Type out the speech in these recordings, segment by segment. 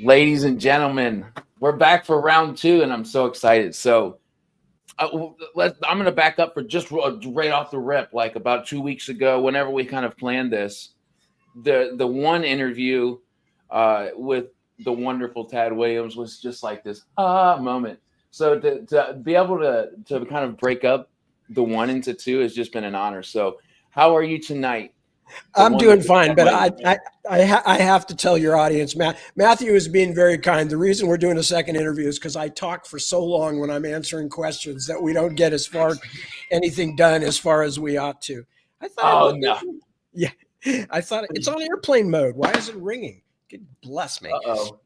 Ladies and gentlemen, we're back for round 2, and I'm so excited. So I'm going to back up for just right off the rip. Like about 2 weeks ago, whenever we kind of planned this, the one interview with the wonderful Tad Williams was just like this moment. So to be able to kind of break up the 1 into 2 has just been an honor. So how are you tonight? I'm doing fine, but I have to tell your audience, Matthew is being very kind. The reason we're doing a second interview is because I talk for so long when I'm answering questions that we don't get as far anything done as far as we ought to. I thought, yeah, I thought it's on airplane mode. Why is it ringing? Good bless me. Uh-oh.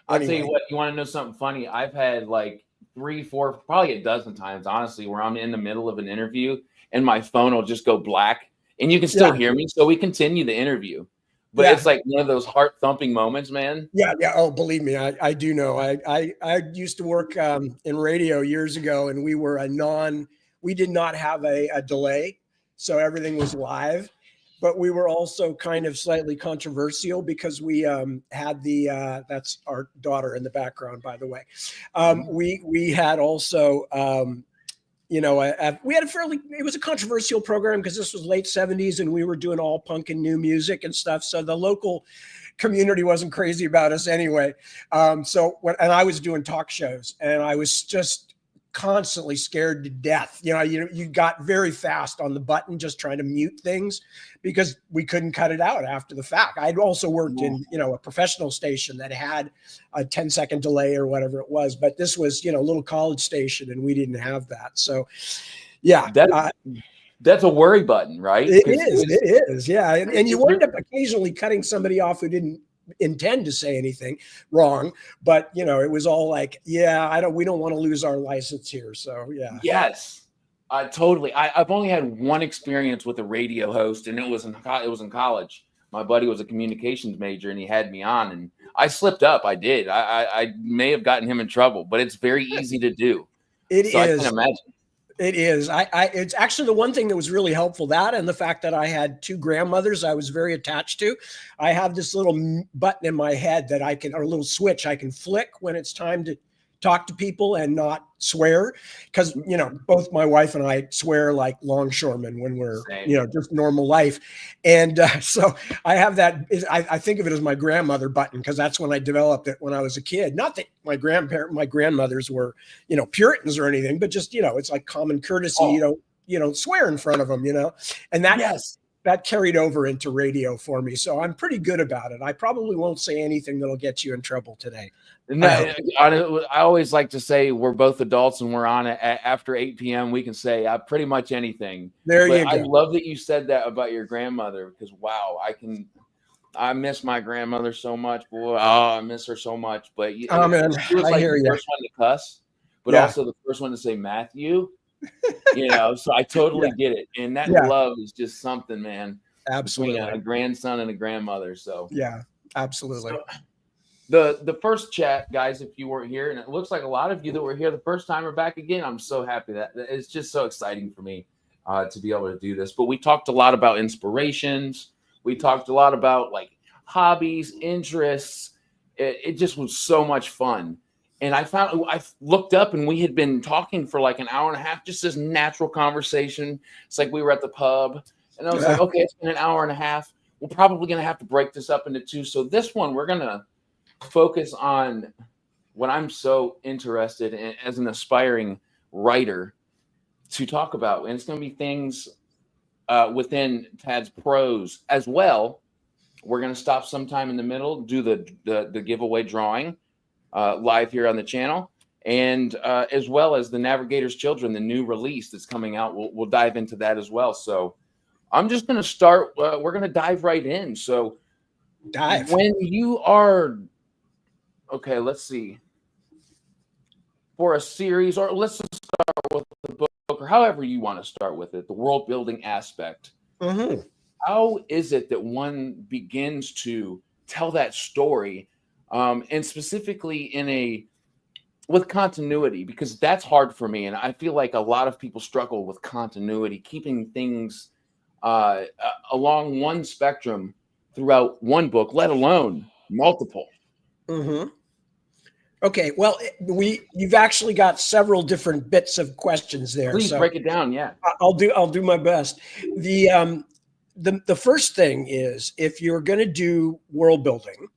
I'll tell you what. You want to know something funny? I've had like 3, 4, probably a dozen times, honestly, where I'm in the middle of an interview and my phone will just go black. And you can still hear me, so we continue the interview. But it's like one of those heart-thumping moments, man. Yeah. Oh, believe me, I do know. I used to work in radio years ago, and we did not have a delay, so everything was live. But we were also kind of slightly controversial because we had that's our daughter in the background, by the way. We had also. We had it was a controversial program because this was late 70s and we were doing all punk and new music and stuff. So the local community wasn't crazy about us anyway. And I was doing talk shows and I was just constantly scared to death. You got very fast on the button just trying to mute things because we couldn't cut it out after the fact. I'd also worked in, a professional station that had a 10-second delay or whatever it was, but this was, a little college station and we didn't have that. So yeah. That's a worry button, right? It is. Yeah. And you wind up occasionally cutting somebody off who didn't intend to say anything wrong, but it was all like, we don't want to lose our license here. So yeah. Yes, totally. I've only had one experience with a radio host, and it was in college. My buddy was a communications major, and he had me on, and I slipped up. I did. I may have gotten him in trouble, but it's very easy to do. It is. I can imagine. It is. It's actually the one thing that was really helpful, that and the fact that I had 2 grandmothers I was very attached to. I have this little button in my head that or a little switch I can flick when it's time to talk to people and not swear. Because, both my wife and I swear like longshoremen when we're, just normal life. And so I have that. I think of it as my grandmother button because that's when I developed it when I was a kid. Not that my grandmothers were, Puritans or anything, but just, it's like common courtesy. You don't swear in front of them, and that carried over into radio for me. So I'm pretty good about it. I probably won't say anything that'll get you in trouble today. I always like to say we're both adults and we're on it after 8 p.m. We can say pretty much anything. You go. I love that you said that about your grandmother because, wow, I miss my grandmother so much, boy. Oh, I miss her so much. But she was like the first one to cuss, but also the first one to say Matthew. So I totally get it. And that love is just something, man. Absolutely. Between a grandson and a grandmother. So yeah, absolutely. So, the first chat, guys, if you weren't here, and it looks like a lot of you that were here the first time are back again. I'm so happy that it's just so exciting for me to be able to do this. But we talked a lot about inspirations. We talked a lot about like hobbies, interests. It just was so much fun. And I looked up and we had been talking for like an hour and a half, just this natural conversation. It's like we were at the pub and I was like, okay, it's been an hour and a half. We're probably going to have to break this up into 2. So this one, we're going to focus on what I'm so interested in as an aspiring writer to talk about. And it's going to be things within Tad's prose as well. We're going to stop sometime in the middle, do the giveaway drawing live here on the channel, and as well as the Navigators Children, the new release that's coming out. We'll dive into that as well. So I'm just going to start. We're going to dive right in. So when you are okay, let's see. For a series, or let's just start with the book, or however you want to start with it, the world building aspect. Mm-hmm. How is it that one begins to tell that story, and specifically with continuity? Because that's hard for me, and I feel like a lot of people struggle with continuity, keeping things along one spectrum throughout one book, let alone multiple. Mm-hmm. Okay. Well, you've actually got several different bits of questions there. Please So break it down. Yeah. I'll do my best. The first thing is, if you're going to do world building,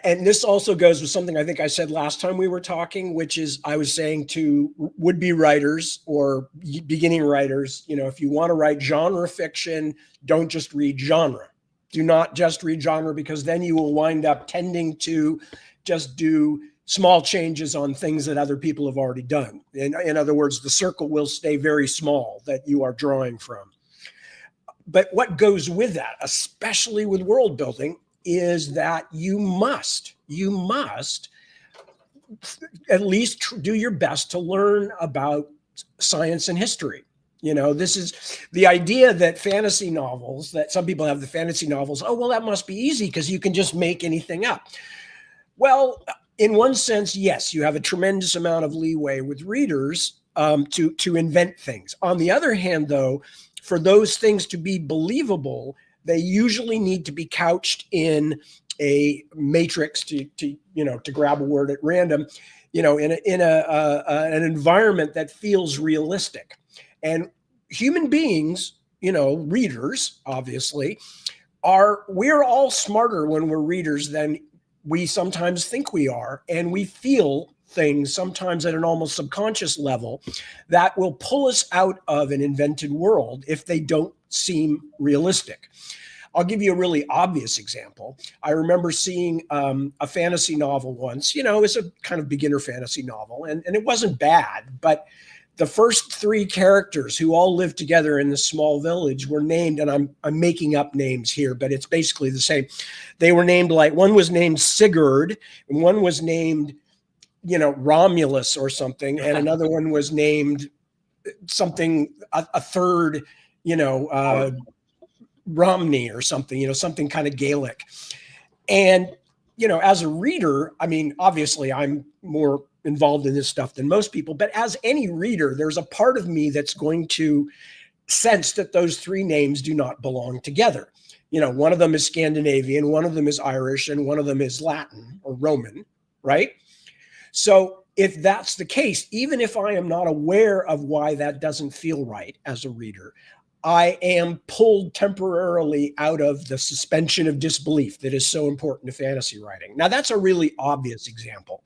and this also goes with something I think I said last time we were talking, which is I was saying to would-be writers or beginning writers, if you want to write genre fiction, don't just read genre. Do not just read genre, because then you will wind up tending to just do small changes on things that other people have already done. In other words, the circle will stay very small that you are drawing from. But what goes with that, especially with world building, is that you must at least do your best to learn about science and history. This is the idea that fantasy novels, that some people have the fantasy novels, oh, well, that must be easy because you can just make anything up. Well, in one sense, yes, you have a tremendous amount of leeway with readers to invent things. On the other hand, though, for those things to be believable, they usually need to be couched in a matrix, to grab a word at random, in an environment that feels realistic. And human beings, readers, obviously, we're all smarter when we're readers than we sometimes think we are, and we feel things sometimes at an almost subconscious level that will pull us out of an invented world if they don't seem realistic. I'll give you a really obvious example. I remember seeing a fantasy novel once. It was a kind of beginner fantasy novel, and it wasn't bad, but the first three characters who all lived together in this small village were named, and I'm making up names here, but it's basically the same. They were named, like, one was named Sigurd, and one was named, Romulus or something, and another one was named something, a third, Romney or something, something kind of Gaelic. And, as a reader, I mean, obviously I'm more involved in this stuff than most people, but as any reader, there's a part of me that's going to sense that those three names do not belong together. One of them is Scandinavian, one of them is Irish, and one of them is Latin or Roman, right? So if that's the case, even if I am not aware of why that doesn't feel right as a reader, I am pulled temporarily out of the suspension of disbelief that is so important to fantasy writing. Now, that's a really obvious example,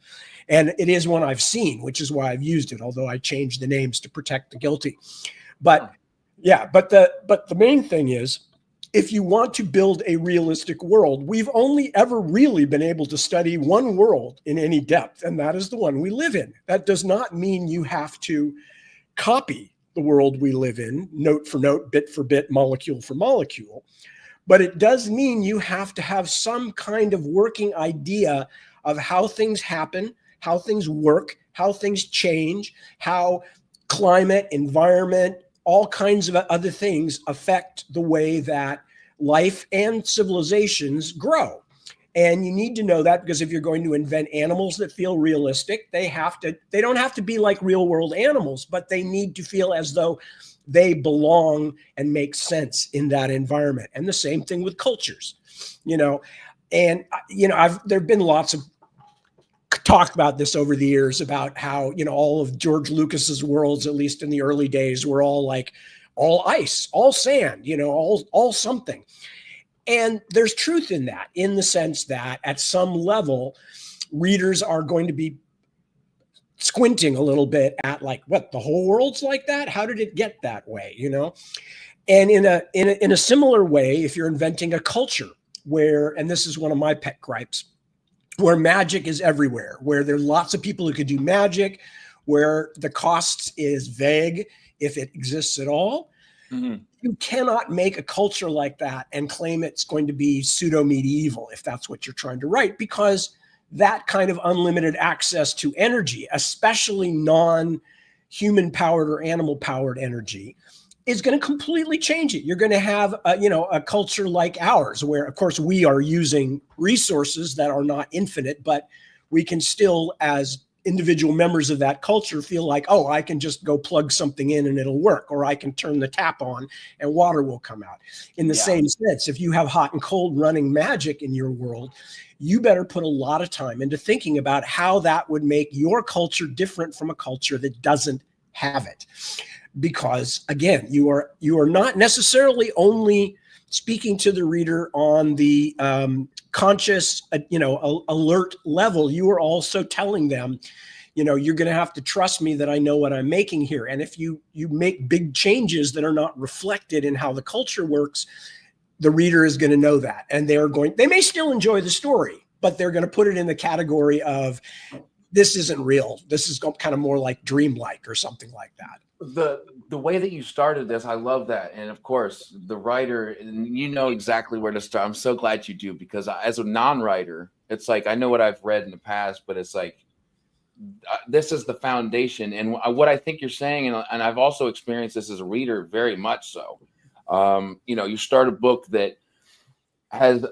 and it is one I've seen, which is why I've used it, although I changed the names to protect the guilty. But yeah, but the main thing is, if you want to build a realistic world, we've only ever really been able to study one world in any depth, and that is the one we live in. That does not mean you have to copy the world we live in, note for note, bit for bit, molecule for molecule. But it does mean you have to have some kind of working idea of how things happen, how things work, how things change, how climate, environment, all kinds of other things affect the way that life and civilizations grow. And you need to know that, because if you're going to invent animals that feel realistic, they don't have to be like real world animals, but they need to feel as though they belong and make sense in that environment. And the same thing with cultures, and there've been lots of talk about this over the years, about how, all of George Lucas's worlds, at least in the early days, were all like all ice, all sand, all something. And there's truth in that, in the sense that at some level, readers are going to be squinting a little bit at, like, what, the whole world's like that? How did it get that way? And in a similar way, if you're inventing a culture where, and this is one of my pet gripes, where magic is everywhere, where there are lots of people who could do magic, where the cost is vague, if it exists at all. Mm-hmm. You cannot make a culture like that and claim it's going to be pseudo-medieval, if that's what you're trying to write, because that kind of unlimited access to energy, especially non-human powered or animal powered energy, is going to completely change it. You're going to have a culture like ours, where, of course, we are using resources that are not infinite, but we can still, as individual members of that culture feel like, oh, I can just go plug something in and it'll work, or I can turn the tap on and water will come out. In the same sense, if you have hot and cold running magic in your world, you better put a lot of time into thinking about how that would make your culture different from a culture that doesn't have it. Because again, you are not necessarily only speaking to the reader on the conscious, alert level. You are also telling them, you're going to have to trust me that I know what I'm making here. And if you make big changes that are not reflected in how the culture works, the reader is going to know that. And they may still enjoy the story, but they're going to put it in the category of, this isn't real. This is kind of more like dreamlike or something like that. The way that you started this, I love that. And of course, the writer, and you know exactly where to start. I'm so glad you do, because as a non-writer, it's like, I know what I've read in the past, but it's like, this is the foundation. And what I think you're saying, and I've also experienced this as a reader very much so. You start a book that has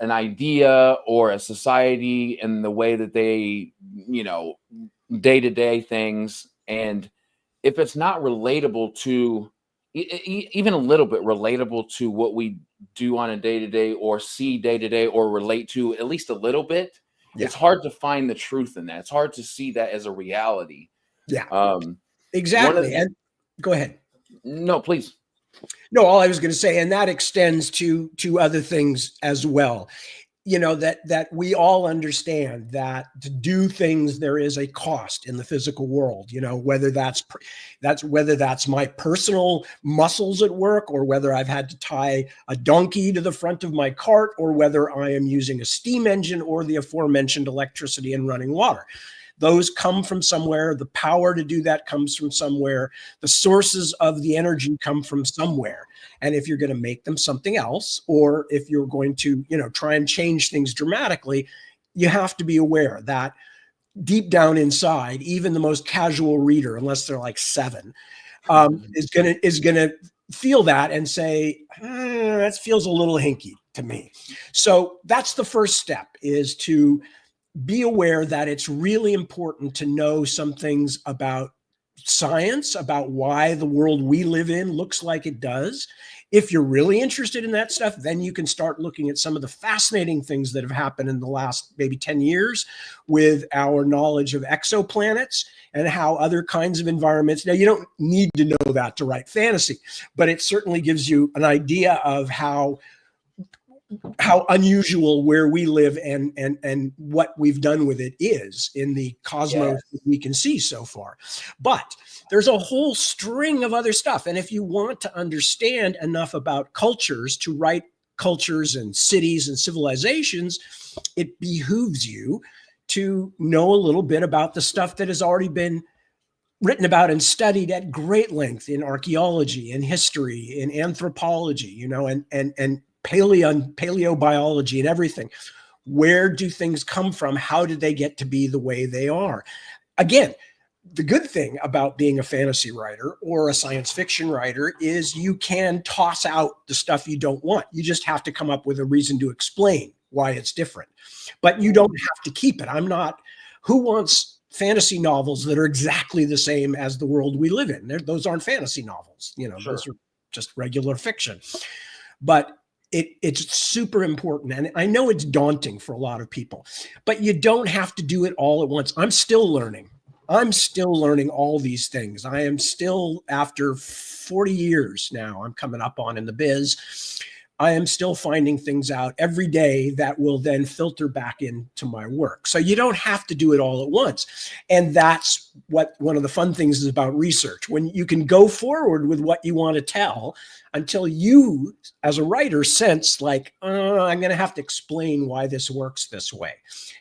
an idea or a society and the way that they, day-to-day things. And if it's not relatable to, even a little bit relatable to what we do on a day-to-day or see day-to-day or relate to at least a little bit, it's hard to find the truth in that. It's hard to see that as a reality. Yeah, exactly. And go ahead. No, please. No, all I was going to say, and that extends to other things as well. That we all understand that to do things, there is a cost in the physical world, whether that's my personal muscles at work, or whether I've had to tie a donkey to the front of my cart, or whether I am using a steam engine or the aforementioned electricity and running water. Those come from somewhere. The power to do that comes from somewhere. The sources of the energy come from somewhere. And if you're going to make them something else, or if you're going to, try and change things dramatically, you have to be aware that deep down inside, even the most casual reader, unless they're like 7, is going to feel that and say, that feels a little hinky to me. So that's the first step, is to be aware that it's really important to know some things about science, about why the world we live in looks like it does. If you're really interested in that stuff, then you can start looking at some of the fascinating things that have happened in the last maybe 10 years with our knowledge of exoplanets and how other kinds of environments. Now, you don't need to know that to write fantasy, but it certainly gives you an idea of how unusual where we live and what we've done with it is in the cosmos that we can see so far. But there's a whole string of other stuff. And if you want to understand enough about cultures to write cultures and cities and civilizations, it behooves you to know a little bit about the stuff that has already been written about and studied at great length in archaeology, in history, in anthropology, and paleobiology and everything. Where do things come from? How did they get to be the way they are? Again, the good thing about being a fantasy writer or a science fiction writer is you can toss out the stuff you don't want. You just have to come up with a reason to explain why it's different. But you don't have to keep it. Who wants fantasy novels that are exactly the same as the world we live in? Those aren't fantasy novels. Sure. Those are just regular fiction. But it's super important. And I know it's daunting for a lot of people, but you don't have to do it all at once. I'm still learning all these things. I am still, after 40 years now, I'm coming up on in the biz, I am still finding things out every day that will then filter back into my work. So you don't have to do it all at once. And that's what one of the fun things is about research, when you can go forward with what you want to tell until you, as a writer, sense like, I'm going to have to explain why this works this way.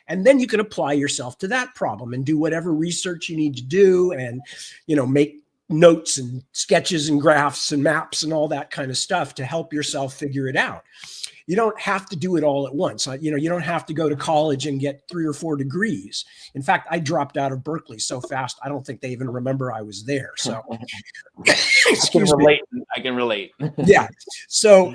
And then you can apply yourself to that problem and do whatever research you need to do and, make notes and sketches and graphs and maps and all that kind of stuff to help yourself figure it out. You don't have to do it all at once. You don't have to go to college and get 3 or 4 degrees. In fact, I dropped out of Berkeley so fast, I don't think they even remember I was there. So I can relate. Yeah. So,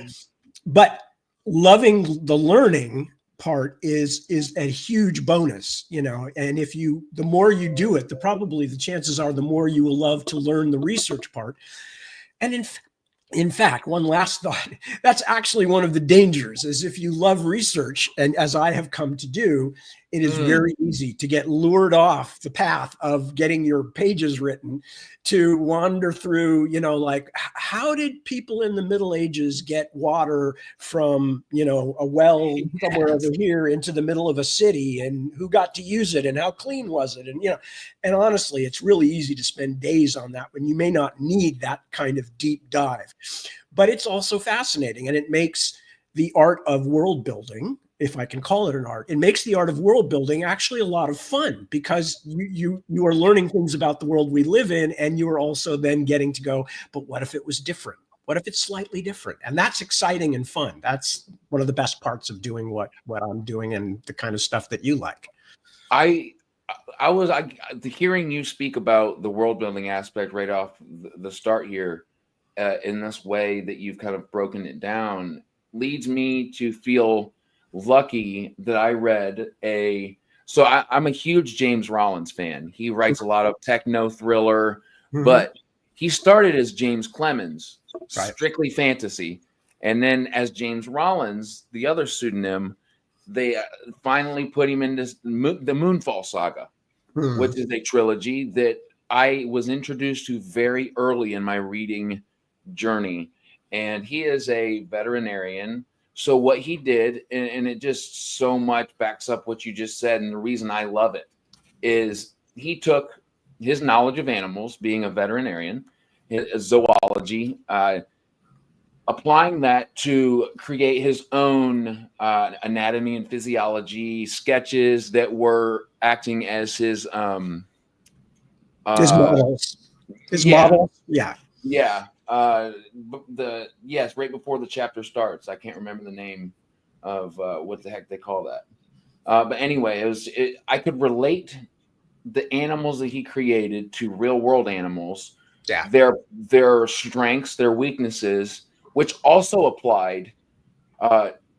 but loving the learning part is a huge bonus, you know, and the more you do it, the chances are the more you will love to learn the research part. And in fact, one last thought, that's actually one of the dangers, is if you love research, and as I have come to do, it is very easy to get lured off the path of getting your pages written to wander through, you know, like, how did people in the Middle Ages get water from, you know, a well somewhere over here into the middle of a city, and who got to use it, and how clean was it? And, you know, and honestly, it's really easy to spend days on that when you may not need that kind of deep dive. But it's also fascinating, and it makes the art of world building, if I can call it an art, it makes the art of world building actually a lot of fun, because you are learning things about the world we live in, and you are also then getting to go, but what if it was different? What if it's slightly different? And that's exciting and fun. That's one of the best parts of doing what I'm doing and the kind of stuff that you like. I was hearing you speak about the world building aspect right off the start here, in this way that you've kind of broken it down, leads me to feel lucky that I read I'm a huge James Rollins fan. He writes a lot of techno thriller, but he started as James Clemens, strictly fantasy. And then as James Rollins, the other pseudonym, they finally put him into the Moonfall Saga, which is a trilogy that I was introduced to very early in my reading journey. And he is a veterinarian. So what he did, and it just so much backs up what you just said, and the reason I love it, is he took his knowledge of animals, being a veterinarian, his zoology, applying that to create his own anatomy and physiology sketches that were acting as his models. Yeah. Right before the chapter starts, I can't remember the name of what the heck they call that. But anyway, I could relate the animals that he created to real world animals, their strengths, their weaknesses, which also applied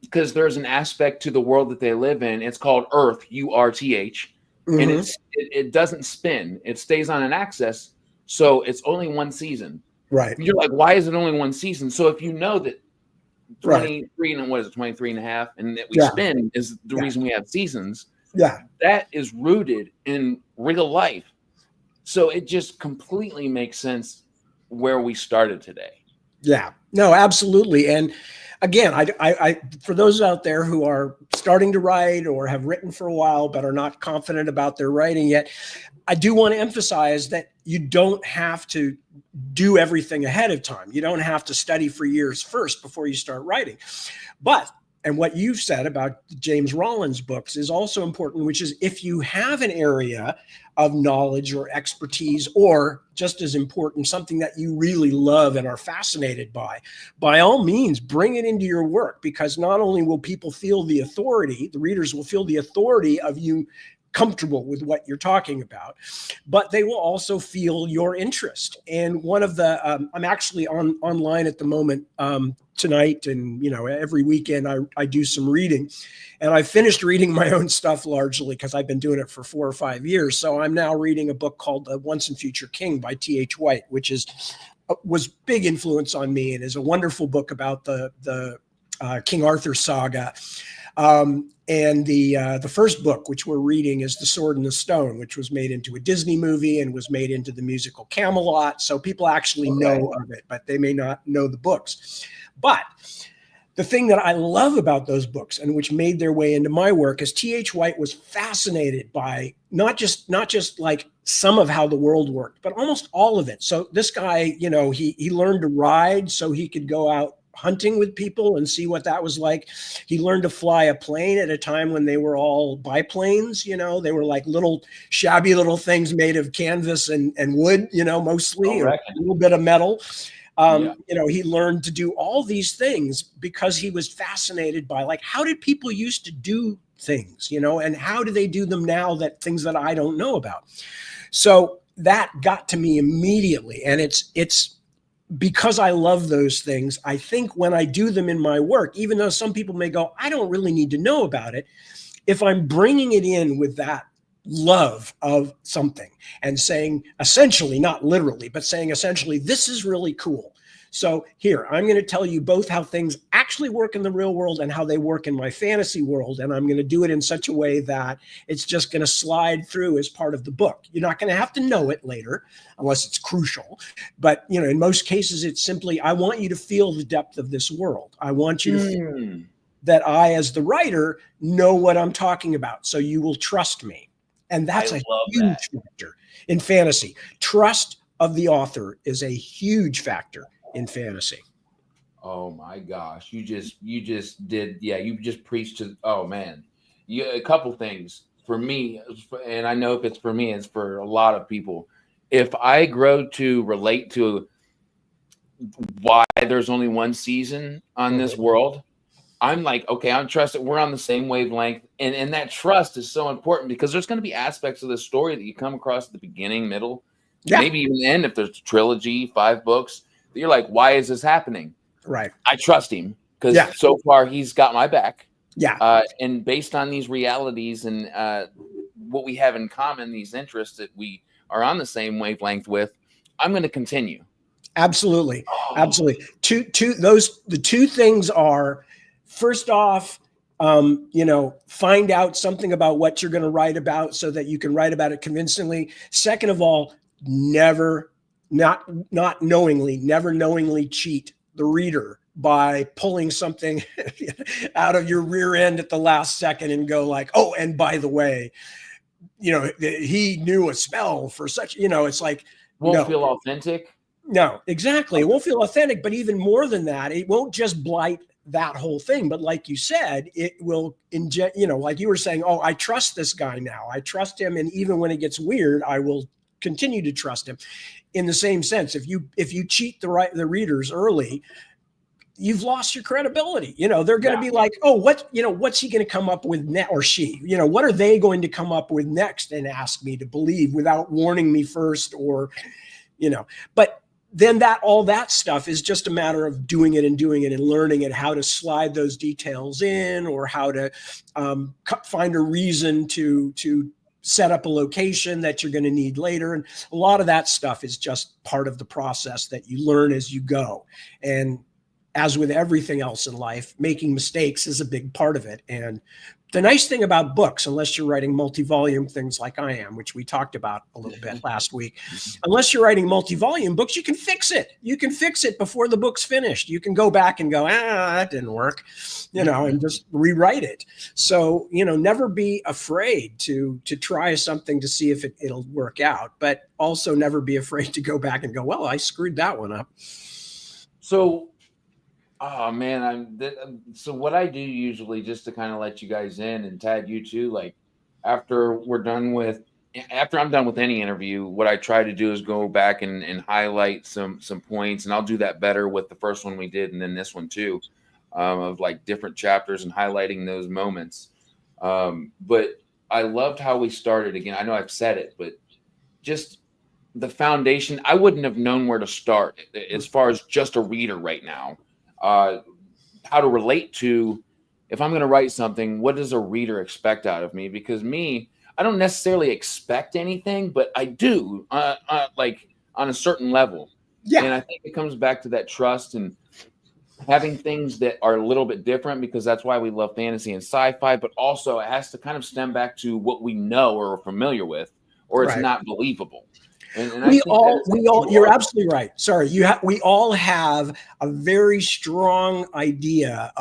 because there's an aspect to the world that they live in. It's called Earth, URTH, and it doesn't spin. It stays on an axis, so it's only one season. Right. You're like, why is it only one season? So if you know that 23 and what is it, 23 and a half, and that we spin is the reason we have seasons. Yeah. That is rooted in real life. So it just completely makes sense where we started today. Yeah. No, absolutely. And again, I for those out there who are starting to write or have written for a while but are not confident about their writing yet, I do want to emphasize that you don't have to do everything ahead of time. You don't have to study for years first before you start writing. But, and what you've said about James Rollins' books is also important, which is if you have an area of knowledge or expertise, or just as important, something that you really love and are fascinated by all means, bring it into your work, because not only will people feel the authority, the readers will feel the authority of you comfortable with what you're talking about, but they will also feel your interest. And one of the, I'm actually online at the moment tonight, and every weekend I do some reading, and I finished reading my own stuff largely because I've been doing it for 4 or 5 years. So I'm now reading a book called Once and Future King by T.H. White, which was big influence on me, and is a wonderful book about the King Arthur saga. And the first book, which we're reading, is The Sword and the Stone, which was made into a Disney movie and was made into the musical Camelot. So people actually know of it, but they may not know the books. But the thing that I love about those books, and which made their way into my work, is T.H. White was fascinated by not just like some of how the world worked, but almost all of it. So this guy, he learned to ride so he could go out hunting with people and see what that was like. He learned to fly a plane at a time when they were all biplanes. They were like little shabby little things made of canvas and wood, mostly, or a little bit of metal. He learned to do all these things because he was fascinated by, like, how did people used to do things, and how do they do them now, that things that I don't know about. So that got to me immediately. And it's because I love those things, I think when I do them in my work, even though some people may go, I don't really need to know about it, if I'm bringing it in with that love of something and saying essentially, not literally, but saying essentially, this is really cool. So here, I'm going to tell you both how things actually work in the real world and how they work in my fantasy world. And I'm going to do it in such a way that it's just going to slide through as part of the book. You're not going to have to know it later unless it's crucial. But, you know, in most cases, it's simply, I want you to feel the depth of this world. I want you to feel that I, as the writer, know what I'm talking about. So you will trust me. And that's a huge factor in fantasy. Trust of the author is a huge factor in fantasy. Oh my gosh. You just did. Yeah. You just preached to, oh man, a couple things for me. And I know if it's for me, it's for a lot of people. If I grow to relate to why there's only one season on this world, I'm like, okay, I'm trusted. We're on the same wavelength. And that trust is so important because there's going to be aspects of the story that you come across at the beginning, middle, maybe even the end. If there's a trilogy, 5 books, you're like, why is this happening? Right. I trust him because so far he's got my back. Yeah. And based on these realities and what we have in common, these interests that we are on the same wavelength with, I'm going to continue. Absolutely. Absolutely. The two things are, first off, you know, find out something about what you're going to write about so that you can write about it convincingly. Second of all, never knowingly cheat the reader by pulling something out of your rear end at the last second and go like, oh, and by the way, you know, he knew a spell for such, you know, it's like, won't feel authentic. No, exactly. It won't feel authentic, but even more than that, it won't just blight that whole thing. But like you said, it will inject, you know, like you were saying, oh, I trust this guy now. I trust him. And even when it gets weird, I will continue to trust him. In the same sense, if you cheat the readers early, you've lost your credibility. You know, they're going to be like, oh, what's he going to come up with next, or she, you know, what are they going to come up with next and ask me to believe without warning me first, or, you know, but then all that stuff is just a matter of doing it and learning it, how to slide those details in, or how to find a reason to set up a location that you're going to need later. And a lot of that stuff is just part of the process that you learn as you go. And as with everything else in life, making mistakes is a big part of it. And the nice thing about books, unless you're writing multi-volume things like I am, which we talked about a little bit last week, unless you're writing multi-volume books, you can fix it. You can fix it before the book's finished. You can go back and go, that didn't work, you know, and just rewrite it. So, you know, never be afraid to try something to see if it'll work out, but also never be afraid to go back and go, well, I screwed that one up. So, oh man, so what I do usually, just to kind of let you guys in and tag you too, like after I'm done with any interview, what I try to do is go back and highlight some points, and I'll do that better with the first one we did and then this one too, of like different chapters and highlighting those moments. But I loved how we started. Again, I know I've said it, but just the foundation, I wouldn't have known where to start as far as just a reader right now. How to relate to, if I'm going to write something, what does a reader expect out of me? Because I don't necessarily expect anything, but I do, like on a certain level. Yeah. And I think it comes back to that trust and having things that are a little bit different, because that's why we love fantasy and sci-fi, but also it has to kind of stem back to what we know or are familiar with, or it's not believable. And we all, you're absolutely right. Sorry. We all have a very strong idea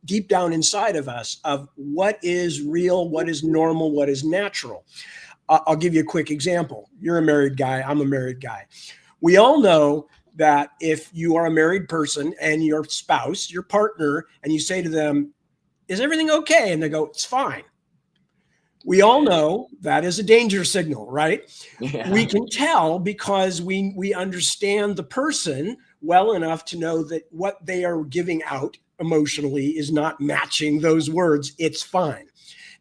deep down inside of us of what is real, what is normal, what is natural. I'll give you a quick example. You're a married guy. I'm a married guy. We all know that if you are a married person and your spouse, your partner, and you say to them, is everything okay? And they go, it's fine. We all know that is a danger signal, right? Yeah. We can tell because we understand the person well enough to know that what they are giving out emotionally is not matching those words. It's fine.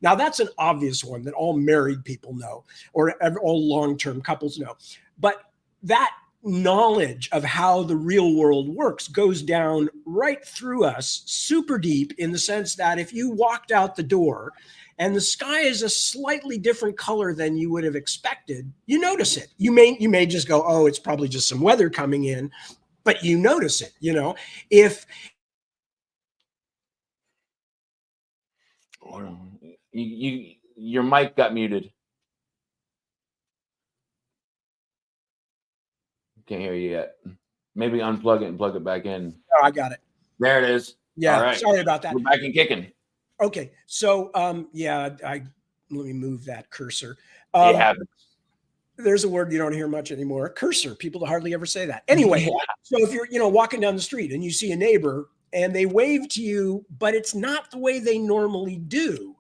Now, that's an obvious one that all married people know, or all long-term couples know. But that knowledge of how the real world works goes down right through us, super deep, in the sense that if you walked out the door and the sky is a slightly different color than you would have expected, you notice it. You may just go, oh, it's probably just some weather coming in, but you notice it. If your mic got muted. Can't hear you yet. Maybe unplug it and plug it back in. Oh, I got it. There it is. Yeah. All right. Sorry about that. We're back and kicking. Okay. So, let me move that cursor. It happens. There's a word you don't hear much anymore. Cursor. People hardly ever say that. Anyway, So if you're, walking down the street and you see a neighbor and they wave to you, but it's not the way they normally do,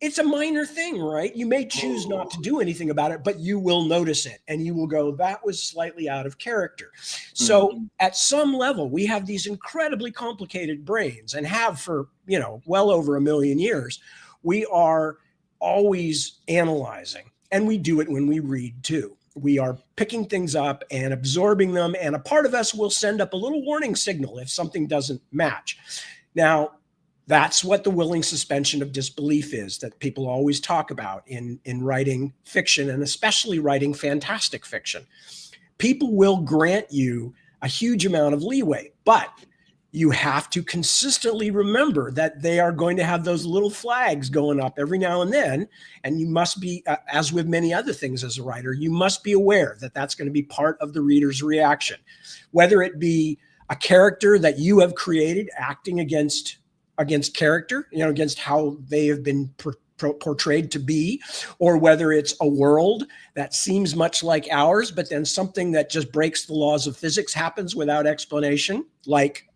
it's a minor thing, right? You may choose not to do anything about it, but you will notice it and you will go, that was slightly out of character. So at some level, we have these incredibly complicated brains, and have for, well over 1 million years. We are always analyzing, and we do it when we read too. We are picking things up and absorbing them, and a part of us will send up a little warning signal if something doesn't match. Now, that's what the willing suspension of disbelief is, that people always talk about in writing fiction, and especially writing fantastic fiction. People will grant you a huge amount of leeway, but you have to consistently remember that they are going to have those little flags going up every now and then. And you must be, as with many other things as a writer, you must be aware that that's going to be part of the reader's reaction, whether it be a character that you have created acting against character, against how they have been portrayed to be, or whether it's a world that seems much like ours, but then something that just breaks the laws of physics happens without explanation, like,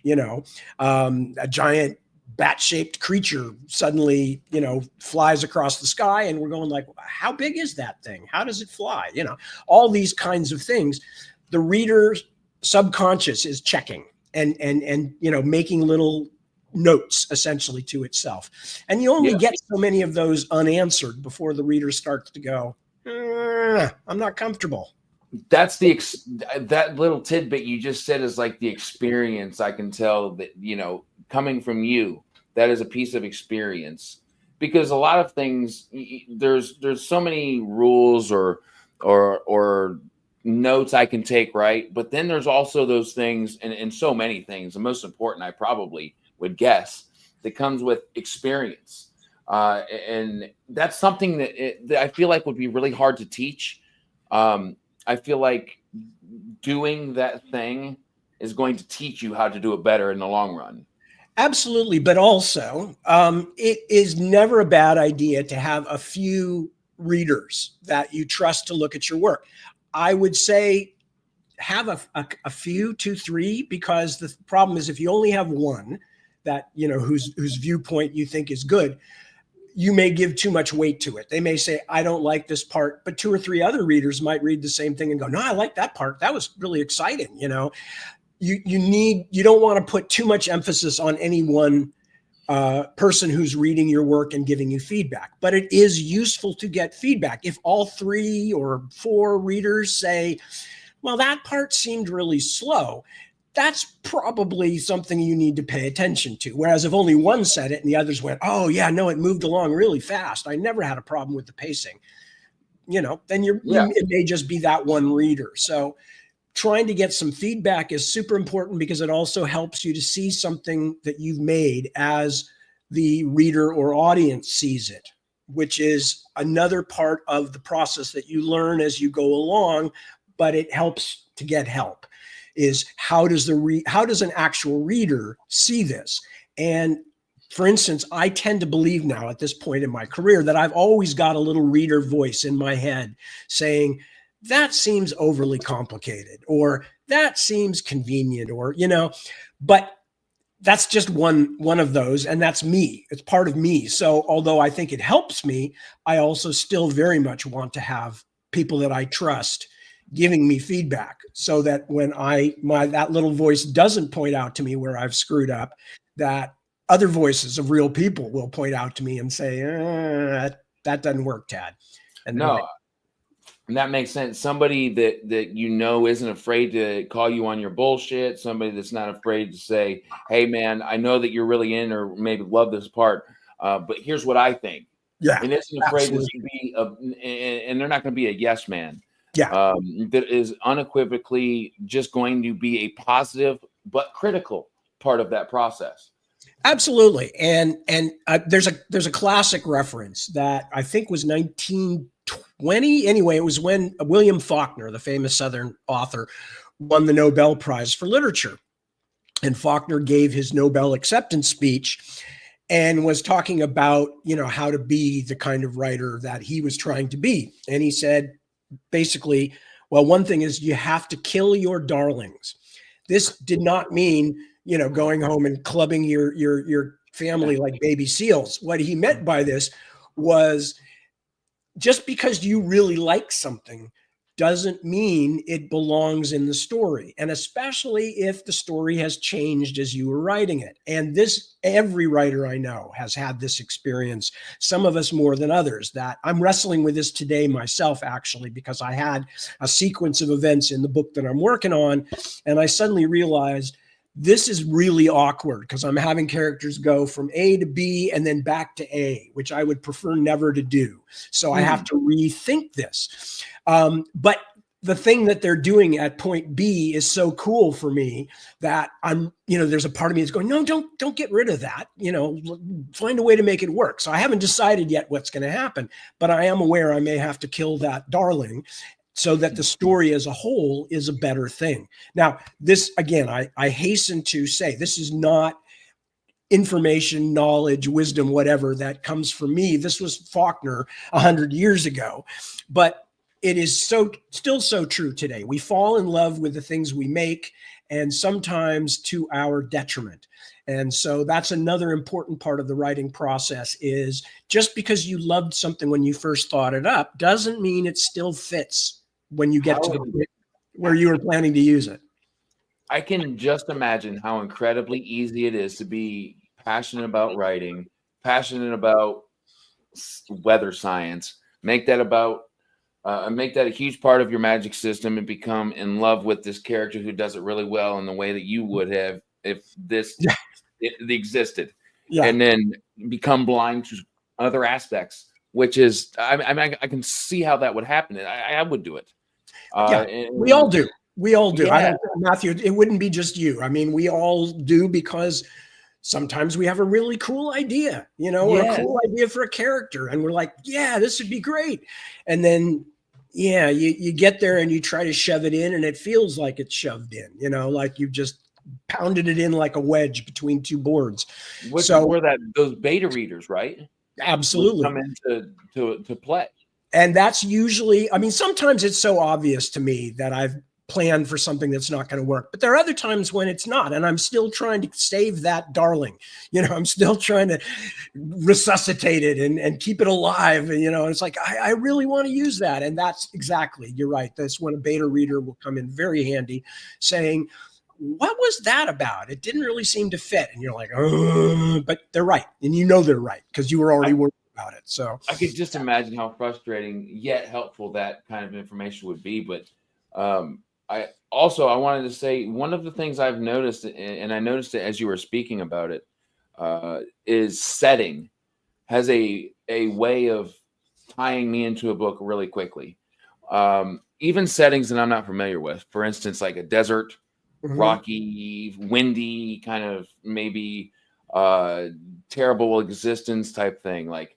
a giant bat-shaped creature suddenly, flies across the sky, and we're going like, how big is that thing? How does it fly? All these kinds of things. The reader's subconscious is checking and making little notes essentially to itself. And you only get so many of those unanswered before the reader starts to go, I'm not comfortable. That's that little tidbit you just said is like the experience. I can tell that, coming from you, that is a piece of experience, because a lot of things, there's so many rules or notes I can take, right? But then there's also those things, and so many things, the most important, I probably would guess, that comes with experience. And that's something that I feel like would be really hard to teach. I feel like doing that thing is going to teach you how to do it better in the long run. Absolutely. But also, it is never a bad idea to have a few readers that you trust to look at your work. I would say have a few, 2, 3, because the problem is if you only have one that, whose viewpoint you think is good, you may give too much weight to it. They may say, I don't like this part, but 2 or 3 other readers might read the same thing and go, no, I like that part. That was really exciting. You don't want to put too much emphasis on any one person who's reading your work and giving you feedback, but it is useful to get feedback. If all 3 or 4 readers say, well, that part seemed really slow, that's probably something you need to pay attention to. Whereas if only one said it and the others went, oh yeah, no, it moved along really fast, I never had a problem with the pacing, then it may just be that one reader. So trying to get some feedback is super important, because it also helps you to see something that you've made as the reader or audience sees it, which is another part of the process that you learn as you go along, but it helps to get help. Is how does an actual reader see this? And for instance, I tend to believe now at this point in my career that I've always got a little reader voice in my head saying, that seems overly complicated, or that seems convenient, or, but that's just one of those. And that's me. It's part of me. So although I think it helps me, I also still very much want to have people that I trust giving me feedback, so that when that little voice doesn't point out to me where I've screwed up, that other voices of real people will point out to me and say, that doesn't work, Tad. And no, And that makes sense. Somebody that you know isn't afraid to call you on your bullshit. Somebody that's not afraid to say, "Hey, man, I know that you're really in or maybe love this part, but here's what I think." Yeah, And isn't afraid absolutely. to be and they're not going to be a yes man. Yeah, That is unequivocally just going to be a positive but critical part of that process. absolutely. And there's a classic reference that I think was 1920. Anyway, it was when William Faulkner, the famous Southern author, won the Nobel Prize for Literature. And Faulkner gave his Nobel acceptance speech and was talking about, how to be the kind of writer that he was trying to be. And he said, basically, well, one thing is you have to kill your darlings. This did not mean, going home and clubbing your family like baby seals. What he meant by this was just because you really like something doesn't mean it belongs in the story. And especially if the story has changed as you were writing it. And every writer I know has had this experience, some of us more than others. That I'm wrestling with this today myself, actually, because I had a sequence of events in the book that I'm working on. And I suddenly realized this is really awkward because I'm having characters go from A to B and then back to A, which I would prefer never to do. So I have to rethink this. But the thing that they're doing at point B is so cool for me that there's a part of me that's going, no, don't get rid of that. Find a way to make it work. So I haven't decided yet what's going to happen, but I am aware I may have to kill that darling so that the story as a whole is a better thing. Now, this, again, I hasten to say, this is not information, knowledge, wisdom, whatever that comes from me. This was Faulkner 100 years ago, but it is still so true today. We fall in love with the things we make, and sometimes to our detriment. And so that's another important part of the writing process is just because you loved something when you first thought it up doesn't mean it still fits when you get to the point where you were planning to use it. I can just imagine how incredibly easy it is to be passionate about writing, passionate about weather science, make that a huge part of your magic system and become in love with this character who does it really well in the way that you would have if it existed. Yeah. And then become blind to other aspects, which is, I can see how that would happen. I would do it. We all do. We all do. Yeah. I don't, Matthew, it wouldn't be just you. I mean, we all do, because sometimes we have a really cool idea, or a cool idea for a character. And we're like, yeah, this would be great. And then, you get there and you try to shove it in and it feels like it's shoved in, like you've just pounded it in like a wedge between two boards. So where those beta readers, right? Absolutely. Come into play. And that's usually, sometimes it's so obvious to me that I've planned for something that's not going to work, but there are other times when it's not. And I'm still trying to save that darling, I'm still trying to resuscitate it and keep it alive. And, it's like, I really want to use that. And that's exactly, you're right. That's when a beta reader will come in very handy saying, what was that about? It didn't really seem to fit. And you're like, oh, but they're right. And they're right because you were already working about it. So I could just imagine how frustrating yet helpful that kind of information would be. But I wanted to say one of the things I've noticed, and I noticed it as you were speaking about it, is setting has a way of tying me into a book really quickly. Even settings that I'm not familiar with, for instance, like a desert, rocky, windy, kind of maybe terrible existence type thing, like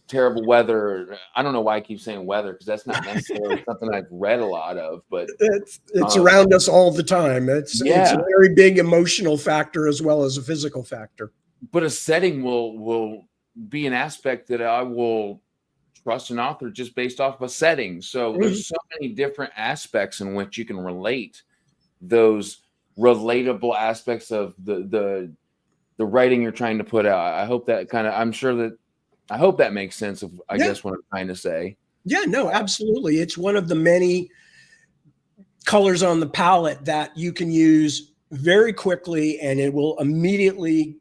terrible weather. I don't know why I keep saying weather, because that's not necessarily something I've read a lot of, but it's around us all the time. It's a very big emotional factor as well as a physical factor. But a setting will be an aspect that I will trust an author just based off of a setting. So there's so many different aspects in which you can relate those relatable aspects of the writing you're trying to put out. I hope that I hope that makes sense of, I guess, what I'm trying to say. Yeah, no, absolutely. It's one of the many colors on the palette that you can use very quickly, and it will immediately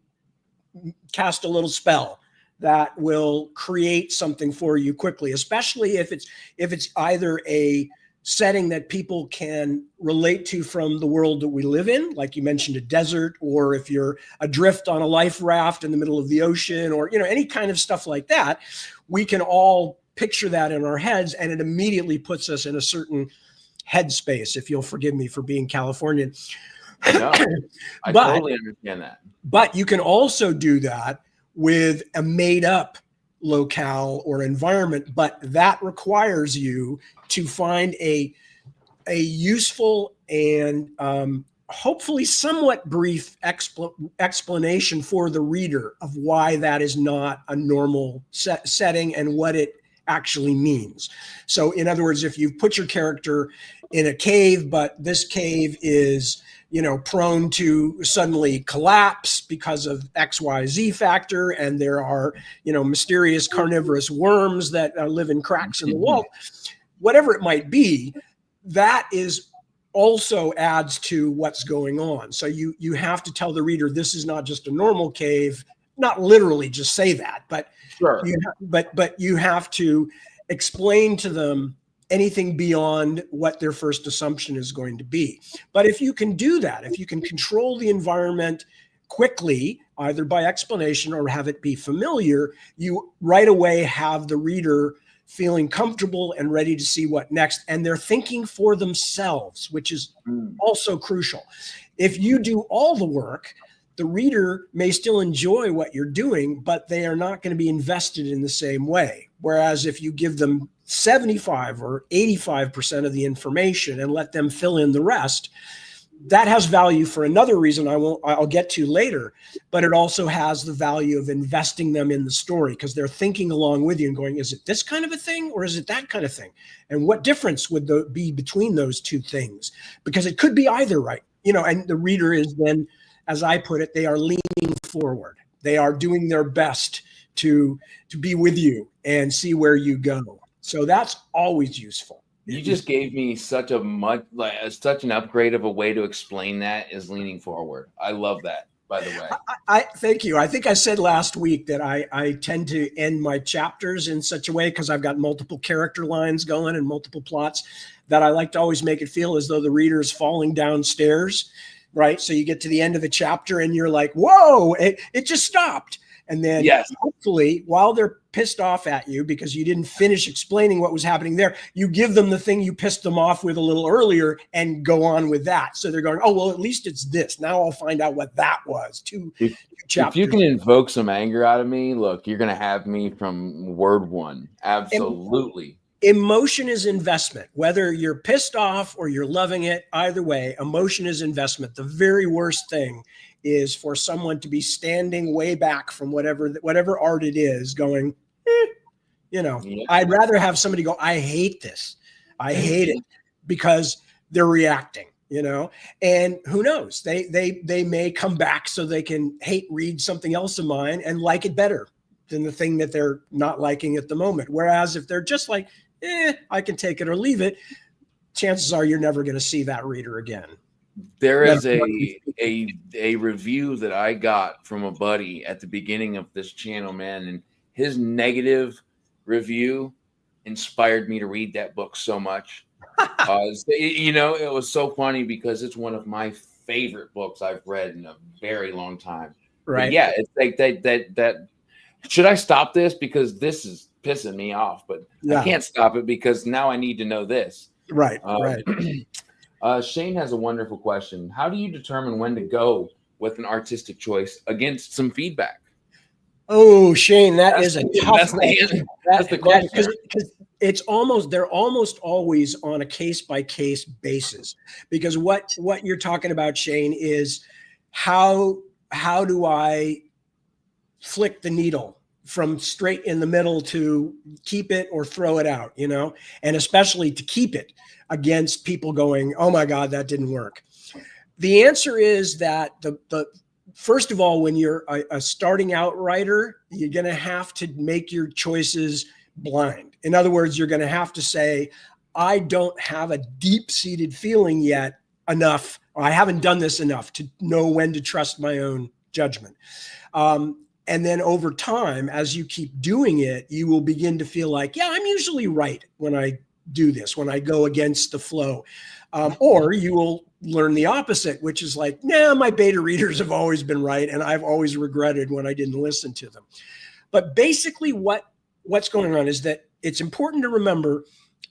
cast a little spell that will create something for you quickly, especially if it's either a setting that people can relate to from the world that we live in, like you mentioned, a desert, or if you're adrift on a life raft in the middle of the ocean, or any kind of stuff like that. We can all picture that in our heads, and it immediately puts us in a certain headspace, if you'll forgive me for being Californian. No, I totally understand that. But you can also do that with a made up locale or environment, but that requires you to find a useful and hopefully somewhat brief explanation for the reader of why that is not a normal setting and what it actually means. So in other words, if you put your character in a cave, but this cave is prone to suddenly collapse because of XYZ factor, and there are, mysterious carnivorous worms that live in cracks in the wall, whatever it might be, that is also adds to what's going on. So you have to tell the reader, this is not just a normal cave, not literally just say that, but sure. But you have to explain to them anything beyond what their first assumption is going to be. But if you can do that, if you can control the environment quickly, either by explanation or have it be familiar, you right away have the reader feeling comfortable and ready to see what next. And they're thinking for themselves, which is also crucial. If you do all the work, the reader may still enjoy what you're doing, but they are not going to be invested in the same way. Whereas if you give them 75 or 85% of the information and let them fill in the rest, that has value for another reason I'll get to later, but it also has the value of investing them in the story, because they're thinking along with you and going, is it this kind of a thing or is it that kind of thing? And what difference would be between those two things? Because it could be either, right? And the reader is then, as I put it, they are leaning forward. They are doing their best to be with you and see where you go. So that's always useful. You just gave me such an upgrade of a way to explain that, is leaning forward. I love that, by the way. I thank you. I think I said last week that I tend to end my chapters in such a way, because I've got multiple character lines going and multiple plots, that I like to always make it feel as though the reader is falling downstairs, right? So you get to the end of the chapter and you're like, whoa, it just stopped. And then hopefully, while they're pissed off at you because you didn't finish explaining what was happening there, you give them the thing you pissed them off with a little earlier and go on with that. So they're going, oh, well, at least it's this. Now I'll find out what that was. Two chapters. If you can invoke some anger out of me, look, you're going to have me from word one. Absolutely. Emotion is investment. Whether you're pissed off or you're loving it, either way, emotion is investment. The very worst thing is for someone to be standing way back from whatever art it is, going, I'd rather have somebody go, I hate this. I hate it, because they're reacting, and who knows, they may come back so they can read something else of mine and like it better than the thing that they're not liking at the moment. Whereas if they're just like, I can take it or leave it, chances are you're never going to see that reader again. There is a review that I got from a buddy at the beginning of this channel, man, and his negative review inspired me to read that book so much. It was so funny because it's one of my favorite books I've read in a very long time. Right? But yeah, it's like that. Should I stop this because this is pissing me off? But I can't stop it because now I need to know this. Right. Right. Shane has a wonderful question. How do you determine when to go with an artistic choice against some feedback? Oh, Shane, that's a tough question. That's the question. Because they're almost always on a case-by-case basis. Because what you're talking about, Shane, is how do I flick the needle from straight in the middle to keep it or throw it out, and especially to keep it against people going, oh my God, that didn't work. The answer is that the first of all, when you're a starting out writer, you're going to have to make your choices blind. In other words, you're going to have to say, I don't have a deep-seated feeling yet enough, or I haven't done this enough to know when to trust my own judgment. And then over time, as you keep doing it, you will begin to feel like, yeah, I'm usually right when I do this, when I go against the flow. Or you will learn the opposite, which is like, nah, my beta readers have always been right, and I've always regretted when I didn't listen to them. But basically what's going on is that it's important to remember,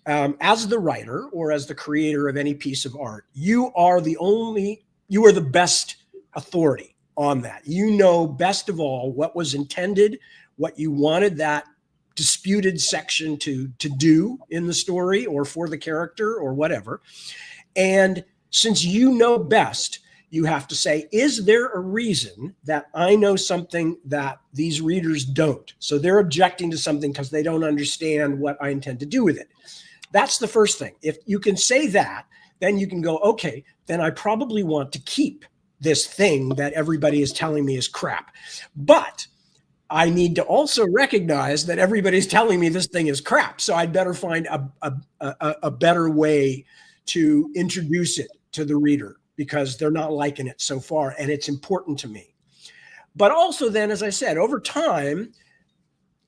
as the writer or as the creator of any piece of art, you are the best authority on that. You know best of all what was intended, what you wanted that disputed section to do in the story or for the character or whatever. And since you know best, you have to say, is there a reason that I know something that these readers don't? So they're objecting to something because they don't understand what I intend to do with it. That's the first thing. If you can say that, then you can go, okay, then I probably want to keep this thing that everybody is telling me is crap. But I need to also recognize that everybody's telling me this thing is crap. So I'd better find a better way to introduce it to the reader, because they're not liking it so far, and it's important to me. But also then, as I said, over time,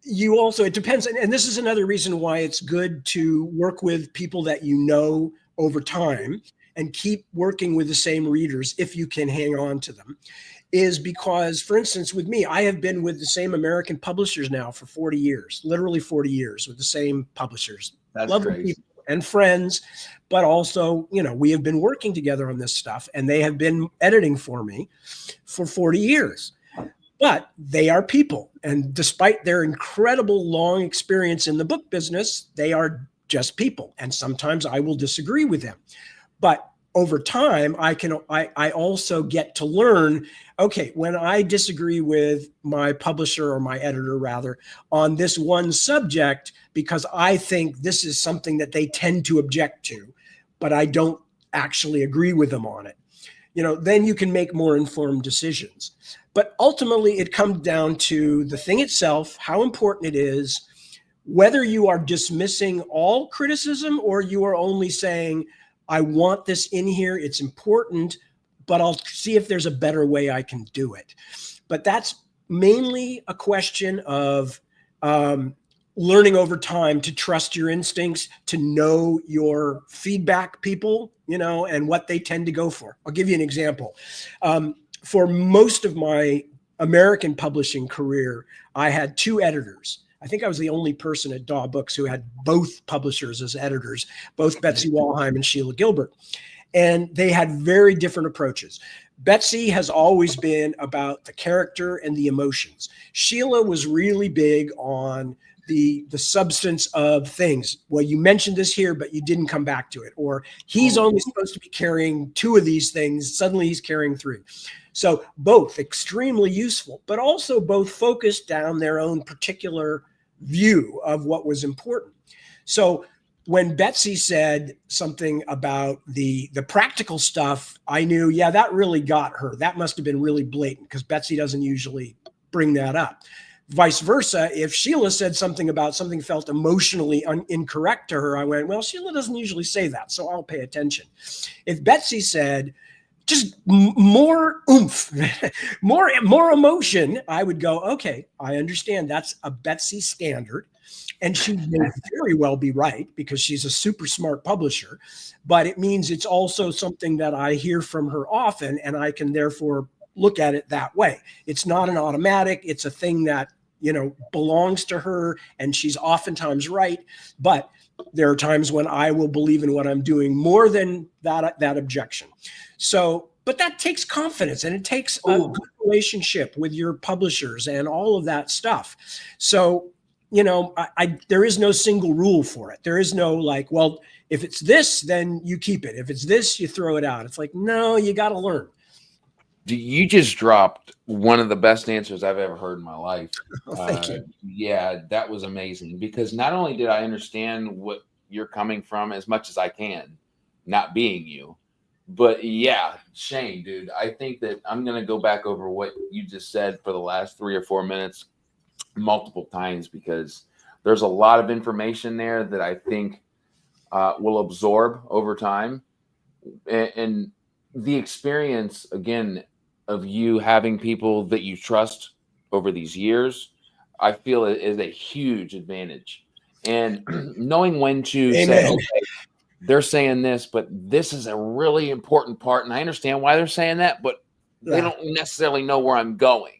it depends. And this is another reason why it's good to work with people that you know over time and keep working with the same readers if you can hang on to them, is because, for instance, with me, I have been with the same American publishers now for 40 years, literally 40 years with the same publishers. That's lovely crazy. people and friends, but also, we have been working together on this stuff, and they have been editing for me for 40 years. But they are people, and despite their incredible long experience in the book business, they are just people, and sometimes I will disagree with them. But over time, I also get to learn, okay, when I disagree with my publisher, or my editor rather, on this one subject, because I think this is something that they tend to object to, but I don't actually agree with them on it, then you can make more informed decisions. But ultimately, it comes down to the thing itself, how important it is, whether you are dismissing all criticism or you are only saying, I want this in here, it's important, but I'll see if there's a better way I can do it. But that's mainly a question of learning over time to trust your instincts, to know your feedback people, and what they tend to go for. I'll give you an example. For most of my American publishing career, I had two editors. I think I was the only person at Daw Books who had both publishers as editors, both Betsy Walheim and Sheila Gilbert. And they had very different approaches. Betsy has always been about the character and the emotions. Sheila was really big on the substance of things. Well, you mentioned this here, but you didn't come back to it. Or he's only supposed to be carrying two of these things. Suddenly he's carrying three. So both extremely useful, but also both focused down their own particular view of what was important. So when Betsy said something about the practical stuff, I knew, yeah, that really got her. That must have been really blatant, because Betsy doesn't usually bring that up. Vice versa, if Sheila said something about something felt emotionally incorrect to her, I went, well, Sheila doesn't usually say that, so I'll pay attention. If Betsy said, just more oomph, more emotion, I would go, okay, I understand that's a Betsy standard. And she may very well be right, because she's a super smart publisher, but it means it's also something that I hear from her often, and I can therefore look at it that way. It's not an automatic, it's a thing that, belongs to her, and she's oftentimes right. But there are times when I will believe in what I'm doing more than that objection. So, but that takes confidence, and it takes a good relationship with your publishers and all of that stuff. So, there is no single rule for it. There is no like, well, if it's this, then you keep it. If it's this, you throw it out. It's like, no, you got to learn. You just dropped one of the best answers I've ever heard in my life. Oh, thank you. Yeah, that was amazing, because not only did I understand what you're coming from as much as I can, not being you, but yeah, Shane, dude, I think that I'm going to go back over what you just said for the last 3 or 4 minutes multiple times, because there's a lot of information there that I think will absorb over time. And the experience, again, of you having people that you trust over these years, I feel it is a huge advantage. And knowing when to say, Amen. okay, they're saying this, but this is a really important part. And I understand why they're saying that, but they don't necessarily know where I'm going.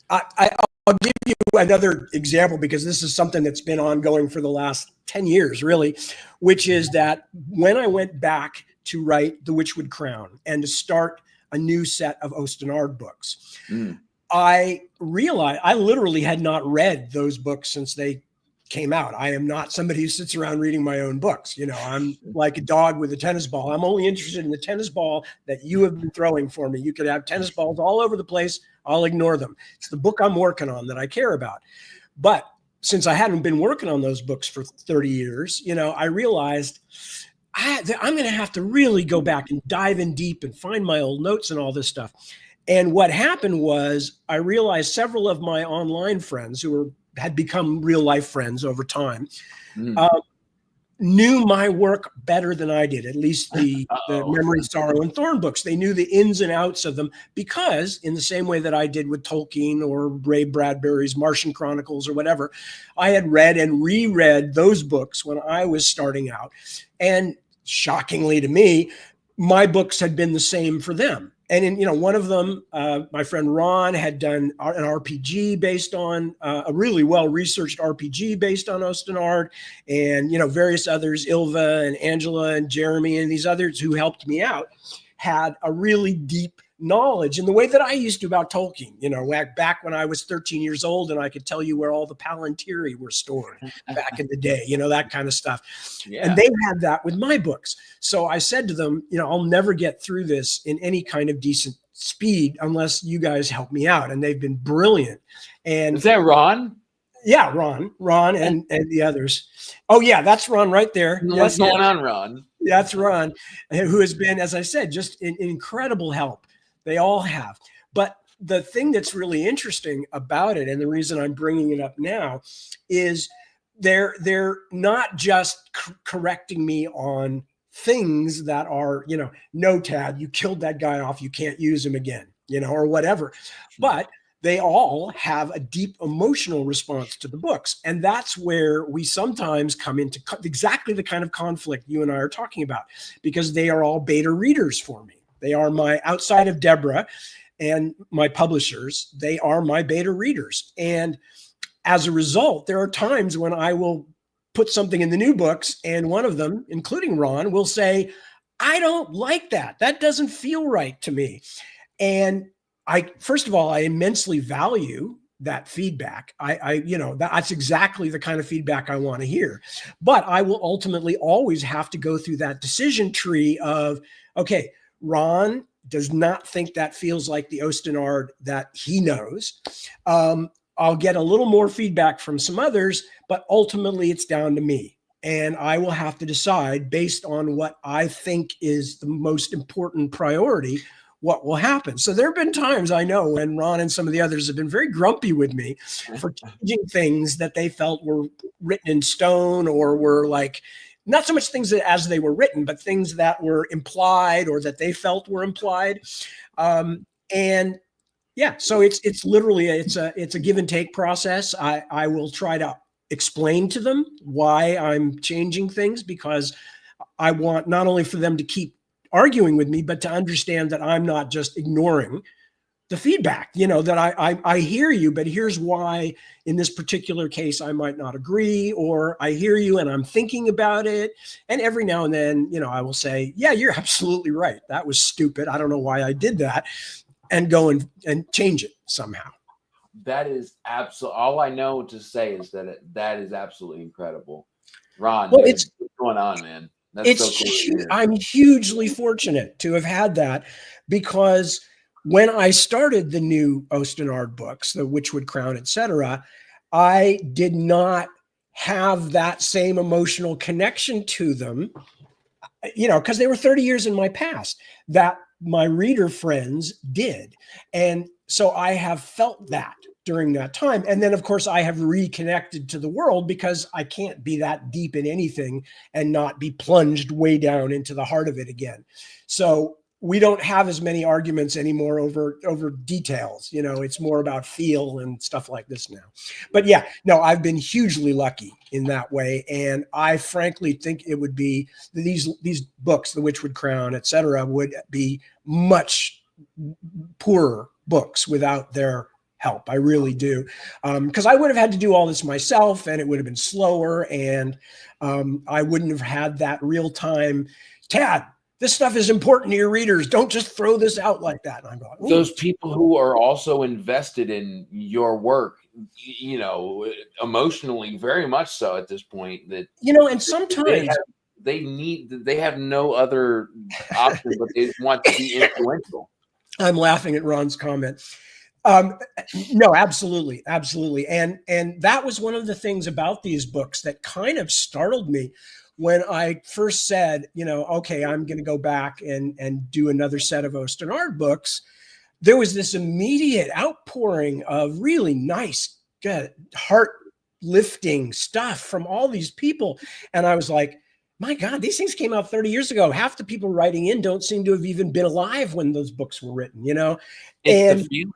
I'll give you another example, because this is something that's been ongoing for the last 10 years, really, which is that when I went back to write The Witchwood Crown and to start a new set of Osten Ard books, I realized I literally had not read those books since they came out. I am not somebody who sits around reading my own books. You know, I'm like a dog with a tennis ball. I'm only interested in the tennis ball that you have been throwing for me. You could have tennis balls all over the place. I'll ignore them. It's the book I'm working on that I care about. But since I hadn't been working on those books for 30 years, you know, I realized I'm going to have to really go back and dive in deep and find my old notes and all this stuff. And what happened was I realized several of my online friends who had become real life friends over time knew my work better than I did, at least the Memory, Sorrow, and Thorn books. They knew the ins and outs of them because, in the same way that I did with Tolkien or Ray Bradbury's Martian Chronicles or whatever, I had read and reread those books when I was starting out. And shockingly to me, my books had been the same for them. And in, you know, one of them, my friend Ron had done an RPG based on a really well-researched RPG based on Osten Ard, and, you know, various others, Ilva and Angela and Jeremy and these others who helped me out had a really deep knowledge in the way that I used to about Tolkien, you know, back when I was 13 years old and I could tell you where all the Palantiri were stored back in the day, you know, that kind of stuff. Yeah. And they had that with my books. So I said to them, you know, I'll never get through this in any kind of decent speed unless you guys help me out. And they've been brilliant. And is that Ron? Yeah, Ron and the others. Oh yeah, that's Ron right there. What's going on, Ron? That's Ron, who has been, as I said, just an incredible help. They all have. But the thing that's really interesting about it, and the reason I'm bringing it up now, is they're not just correcting me on things that are, you know, no, Tad, you killed that guy off, you can't use him again, you know, or whatever. But they all have a deep emotional response to the books. And that's where we sometimes come into exactly the kind of conflict you and I are talking about, because they are all beta readers for me. They are my, outside of Deborah and my publishers, they are my beta readers. And as a result, there are times when I will put something in the new books and one of them, including Ron, will say, I don't like that. That doesn't feel right to me. And first of all, I immensely value that feedback. You know, that's exactly the kind of feedback I want to hear. But I will ultimately always have to go through that decision tree of, okay, Ron does not think that feels like the Osten Ard that he knows. I'll get a little more feedback from some others, but ultimately it's down to me. And I will have to decide based on what I think is the most important priority, what will happen. So there have been times I know when Ron and some of the others have been very grumpy with me for changing things that they felt were written in stone, or were like, not so much things that as they were written, but things that were implied or that they felt were implied. And yeah, so it's literally, it's a give and take process. I will try to explain to them why I'm changing things, because I want not only for them to keep arguing with me, but to understand that I'm not just ignoring the feedback, you know, that I hear you, but here's why in this particular case, I might not agree, or I hear you and I'm thinking about it. And every now and then, you know, I will say, yeah, you're absolutely right. That was stupid. I don't know why I did that, and go and change it somehow. That is absolutely, all I know to say is that that is absolutely incredible. Ron, well, what's going on, man? That's so cool. I'm hugely fortunate to have had that, because when I started the new Osten Ard books, the Witchwood Crown, etc., I did not have that same emotional connection to them, you know, because they were 30 years in my past, that my reader friends did. And so I have felt that during that time. And then, of course, I have reconnected to the world, because I can't be that deep in anything and not be plunged way down into the heart of it again. So we don't have as many arguments anymore over details. You know, it's more about feel and stuff like this now. But yeah, no, I've been hugely lucky in that way. And I frankly think it would be these books, The Witchwood Crown, et cetera, would be much poorer books without their help. I really do. Because I would have had to do all this myself, and it would have been slower, and I wouldn't have had that real time, Tad, this stuff is important to your readers. Don't just throw this out like that. And I'm going, those people who are also invested in your work, you know, emotionally, very much so at this point, that, you know, and sometimes they have no other option, but they want to be influential. I'm laughing at Ron's comment. No, absolutely. Absolutely. And that was one of the things about these books that kind of startled me when I first said, you know, okay, I'm going to go back and do another set of Osten Ard books. There was this immediate outpouring of really nice, heart lifting stuff from all these people. And I was like, my God, these things came out 30 years ago. Half the people writing in don't seem to have even been alive when those books were written, you know? It's the feeling.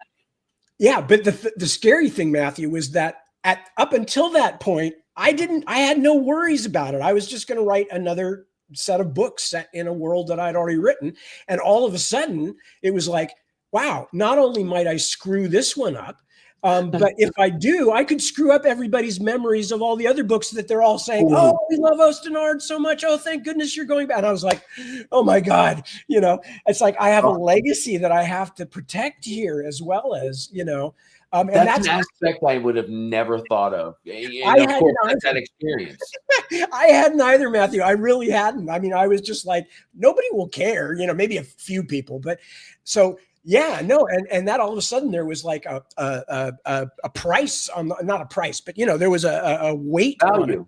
Yeah, but the scary thing, Matthew, was that up until that point, I had no worries about it. I was just going to write another set of books set in a world that I'd already written. And all of a sudden it was like, wow, not only might I screw this one up, but if I do, I could screw up everybody's memories of all the other books that they're all saying, oh, we love Osten Ard so much. Oh, thank goodness you're going back. And I was like, oh my God, you know, it's like, I have a legacy that I have to protect here as well as, you know, and that's an aspect I would have never thought of. I of course, that's that experience. I hadn't either, Matthew. I really hadn't. I mean, I was just like, nobody will care, you know, maybe a few people, but so yeah, no. And that all of a sudden there was like a price on not a price, but you know, there was a weight on it.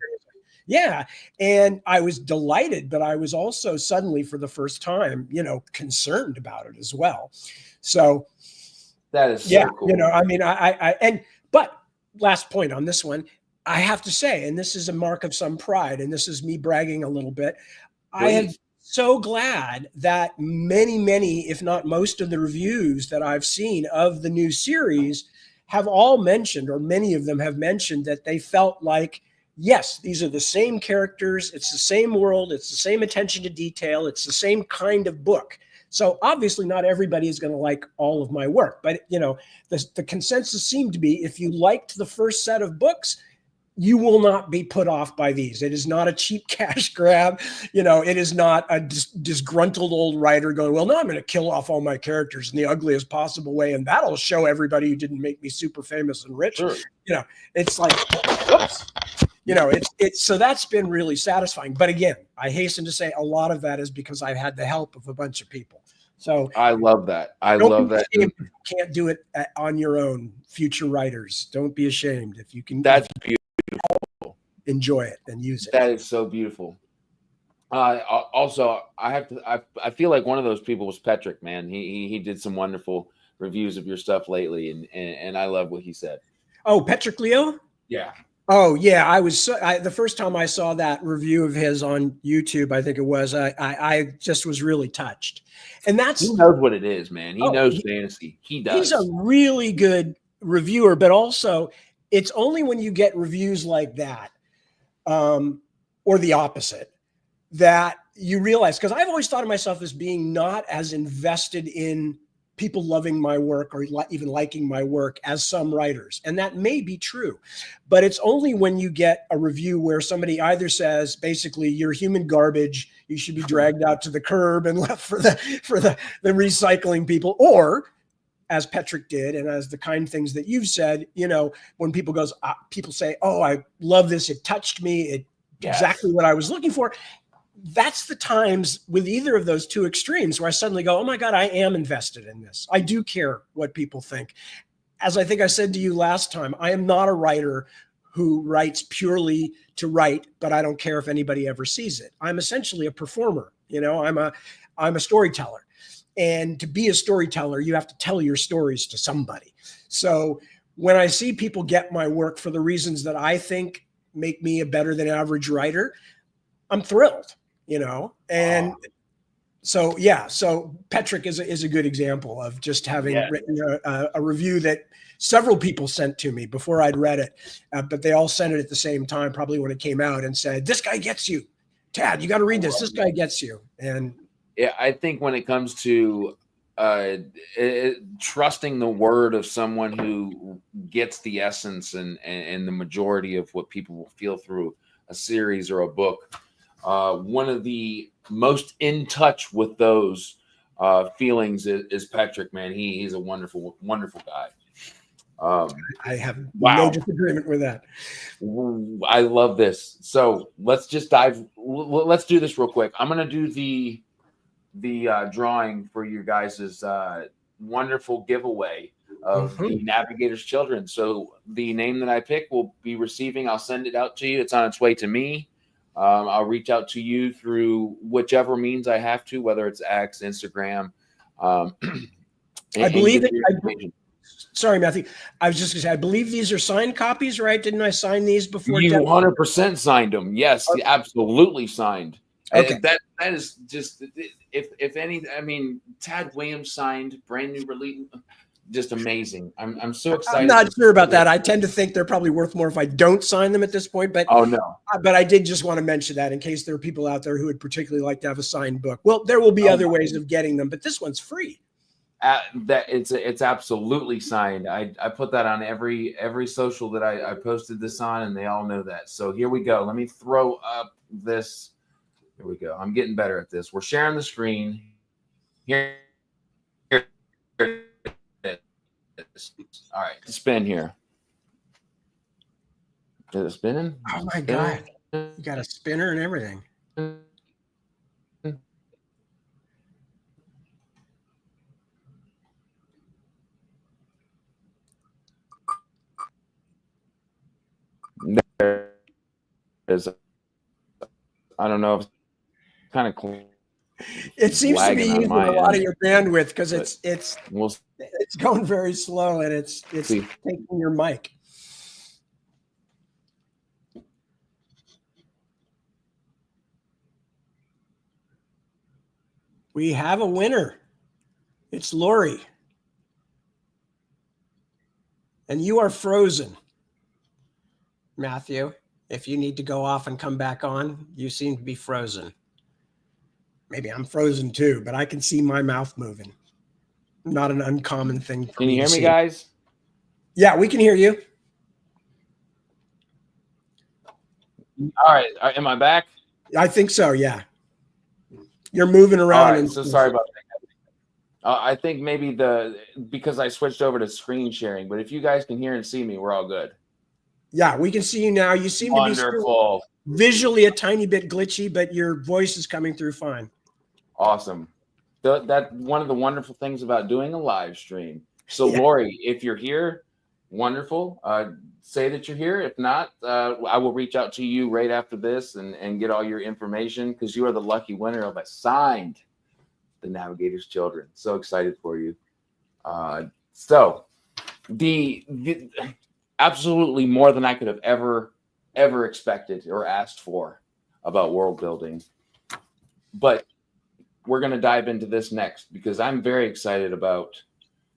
Yeah. And I was delighted, but I was also suddenly for the first time, you know, concerned about it as well. So that is so cool. You know, I mean, but last point on this one, I have to say, and this is a mark of some pride, and this is me bragging a little bit. Please. I am so glad that many, if not most of the reviews that I've seen of the new series have all mentioned, or many of them have mentioned that they felt like, yes, these are the same characters. It's the same world. It's the same attention to detail. It's the same kind of book. So obviously not everybody is going to like all of my work, but you know, the consensus seemed to be, if you liked the first set of books, you will not be put off by these. It is not a cheap cash grab. You know, it is not a disgruntled old writer going, well, no, I'm going to kill off all my characters in the ugliest possible way. And that'll show everybody who didn't make me super famous and rich. Sure. You know, it's like, whoops. You know, it's so that's been really satisfying. But again, I hasten to say a lot of that is because I've had the help of a bunch of people. So I love that. I love that. You can't do it on your own, future writers. Don't be ashamed. If you can, that's beautiful. Enjoy it and use it. That is so beautiful. Also, I feel like one of those people was Patrick, man. He did some wonderful reviews of your stuff lately, and I love what he said. Oh, Patrick Leo? Yeah. Oh yeah, the first time I saw that review of his on YouTube, I think it was, I just was really touched. And he knows what it is, man. He knows fantasy. He does. He's a really good reviewer, but also it's only when you get reviews like that, or the opposite, that you realize, because I've always thought of myself as being not as invested in people loving my work or even liking my work as some writers. And that may be true, but it's only when you get a review where somebody either says, basically, you're human garbage, you should be dragged out to the curb and left for the recycling people, or as Patrick did, and as the kind things that you've said, you know, when people say, oh, I love this, it touched me, exactly what I was looking for. That's the times with either of those two extremes where I suddenly go, oh my God, I am invested in this. I do care what people think. As I think I said to you last time, I am not a writer who writes purely to write, but I don't care if anybody ever sees it. I'm essentially a performer. You know, I'm a storyteller. And to be a storyteller, you have to tell your stories to somebody. So when I see people get my work for the reasons that I think make me a better than average writer, I'm thrilled. You know, and So yeah, so Petrick is a good example of just having written a review that several people sent to me before I'd read it, but they all sent it at the same time, probably when it came out, and said, "This guy gets you, Tad. You got to read this. This guy gets you." And yeah, I think when it comes to trusting the word of someone who gets the essence and the majority of what people will feel through a series or a book, one of the most in touch with those feelings is Petrick, man. He's a wonderful, wonderful guy. I have no disagreement with that. I love this. So let's just let's do this real quick. I'm going to do the drawing for you guys' wonderful giveaway of the Navigators Children. So the name that I pick will be receiving. I'll send it out to you. It's on its way to me. I'll reach out to you through whichever means I have to, whether it's X, Instagram. I believe it. Sorry, Matthew. I was just going to say, I believe these are signed copies, right? Didn't I sign these before? You 100% signed them. Yes, okay. Absolutely signed. Okay. That is just, if any, I mean, Tad Williams signed, brand new release. Just amazing. I'm so excited. I'm not sure about that. I tend to think they're probably worth more if I don't sign them at this point. But oh no. But I did just want to mention that in case there are people out there who would particularly like to have a signed book. Well, there will be other ways of getting them, but this one's free. That it's absolutely signed. I put that on every social that I posted this on, and they all know that. So here we go. Let me throw up this. Here we go. I'm getting better at this. We're sharing the screen. Here. All right, spin here. Is it spinning? Oh my God. You got a spinner and everything. There is, I don't know if it's kind of cool. It seems to be using a lot of your bandwidth because it's going very slow and it's taking your mic. We have a winner. It's Laurie. And you are frozen. Matthew, if you need to go off and come back on, you seem to be frozen. Maybe I'm frozen too, but I can see my mouth moving. Not an uncommon thing for me. Can you hear me, guys? Yeah, we can hear you. All right. Am I back? I think so, yeah. You're moving around. All right, so sorry about that. I think maybe because I switched over to screen sharing, but if you guys can hear and see me, we're all good. Yeah, we can see you now. You seem to be still visually a tiny bit glitchy, but your voice is coming through fine. Awesome. That one of the wonderful things about doing a live stream. So Laurie, if you're here, wonderful. Say that you're here. If not, I will reach out to you right after this and get all your information because you are the lucky winner of a signed The Navigators Children. So excited for you. So the absolutely more than I could have ever expected or asked for about world building. But we're going to dive into this next because I'm very excited about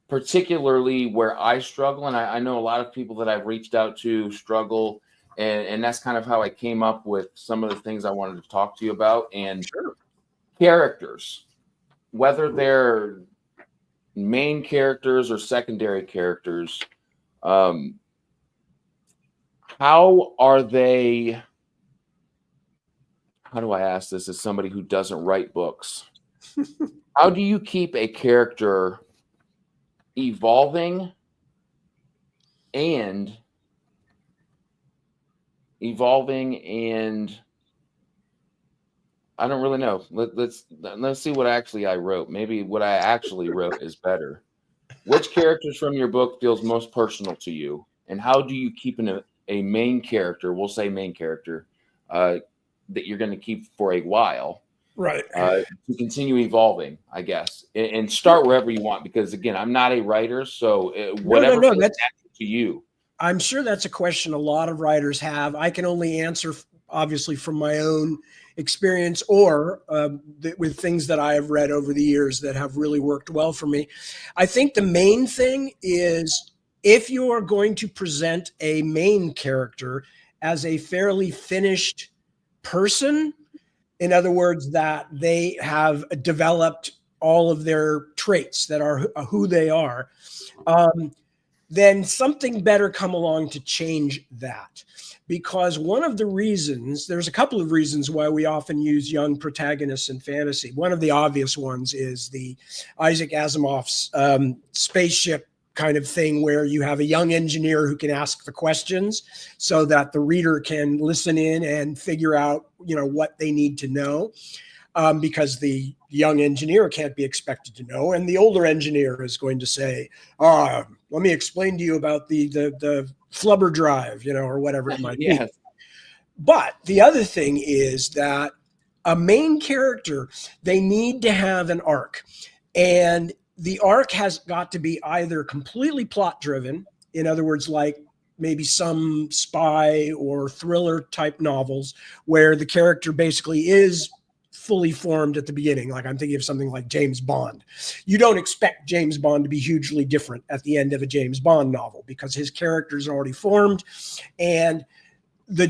particularly where I struggle. And I know a lot of people that I've reached out to struggle. And that's kind of how I came up with some of the things I wanted to talk to you about. And characters, whether they're main characters or secondary characters, how are they? How do I ask this as somebody who doesn't write books? How do you keep a character evolving and I don't really know. Let's see what actually I wrote. Maybe what I actually wrote is better. Which characters from your book feels most personal to you, and how do you keep a main character? We'll say main character that you're going to keep for a while. Right. To continue evolving, I guess, and start wherever you want. Because again, I'm not a writer, so whatever feels natural to you. I'm sure that's a question a lot of writers have. I can only answer obviously from my own experience or with things that I have read over the years that have really worked well for me. I think the main thing is, if you are going to present a main character as a fairly finished person, in other words, that they have developed all of their traits that are who they are, then something better come along to change that. Because one of the reasons, there's a couple of reasons why we often use young protagonists in fantasy. One of the obvious ones is the Isaac Asimov's spaceship kind of thing, where you have a young engineer who can ask the questions so that the reader can listen in and figure out, what they need to know, because the young engineer can't be expected to know, and the older engineer is going to say, let me explain to you about the flubber drive, or whatever it might be. But the other thing is that a main character, they need to have an arc, and the arc has got to be either completely plot driven, in other words, like maybe some spy or thriller type novels where the character basically is fully formed at the beginning. Like I'm thinking of something like James Bond. You don't expect James Bond to be hugely different at the end of a James Bond novel because his character is already formed, and the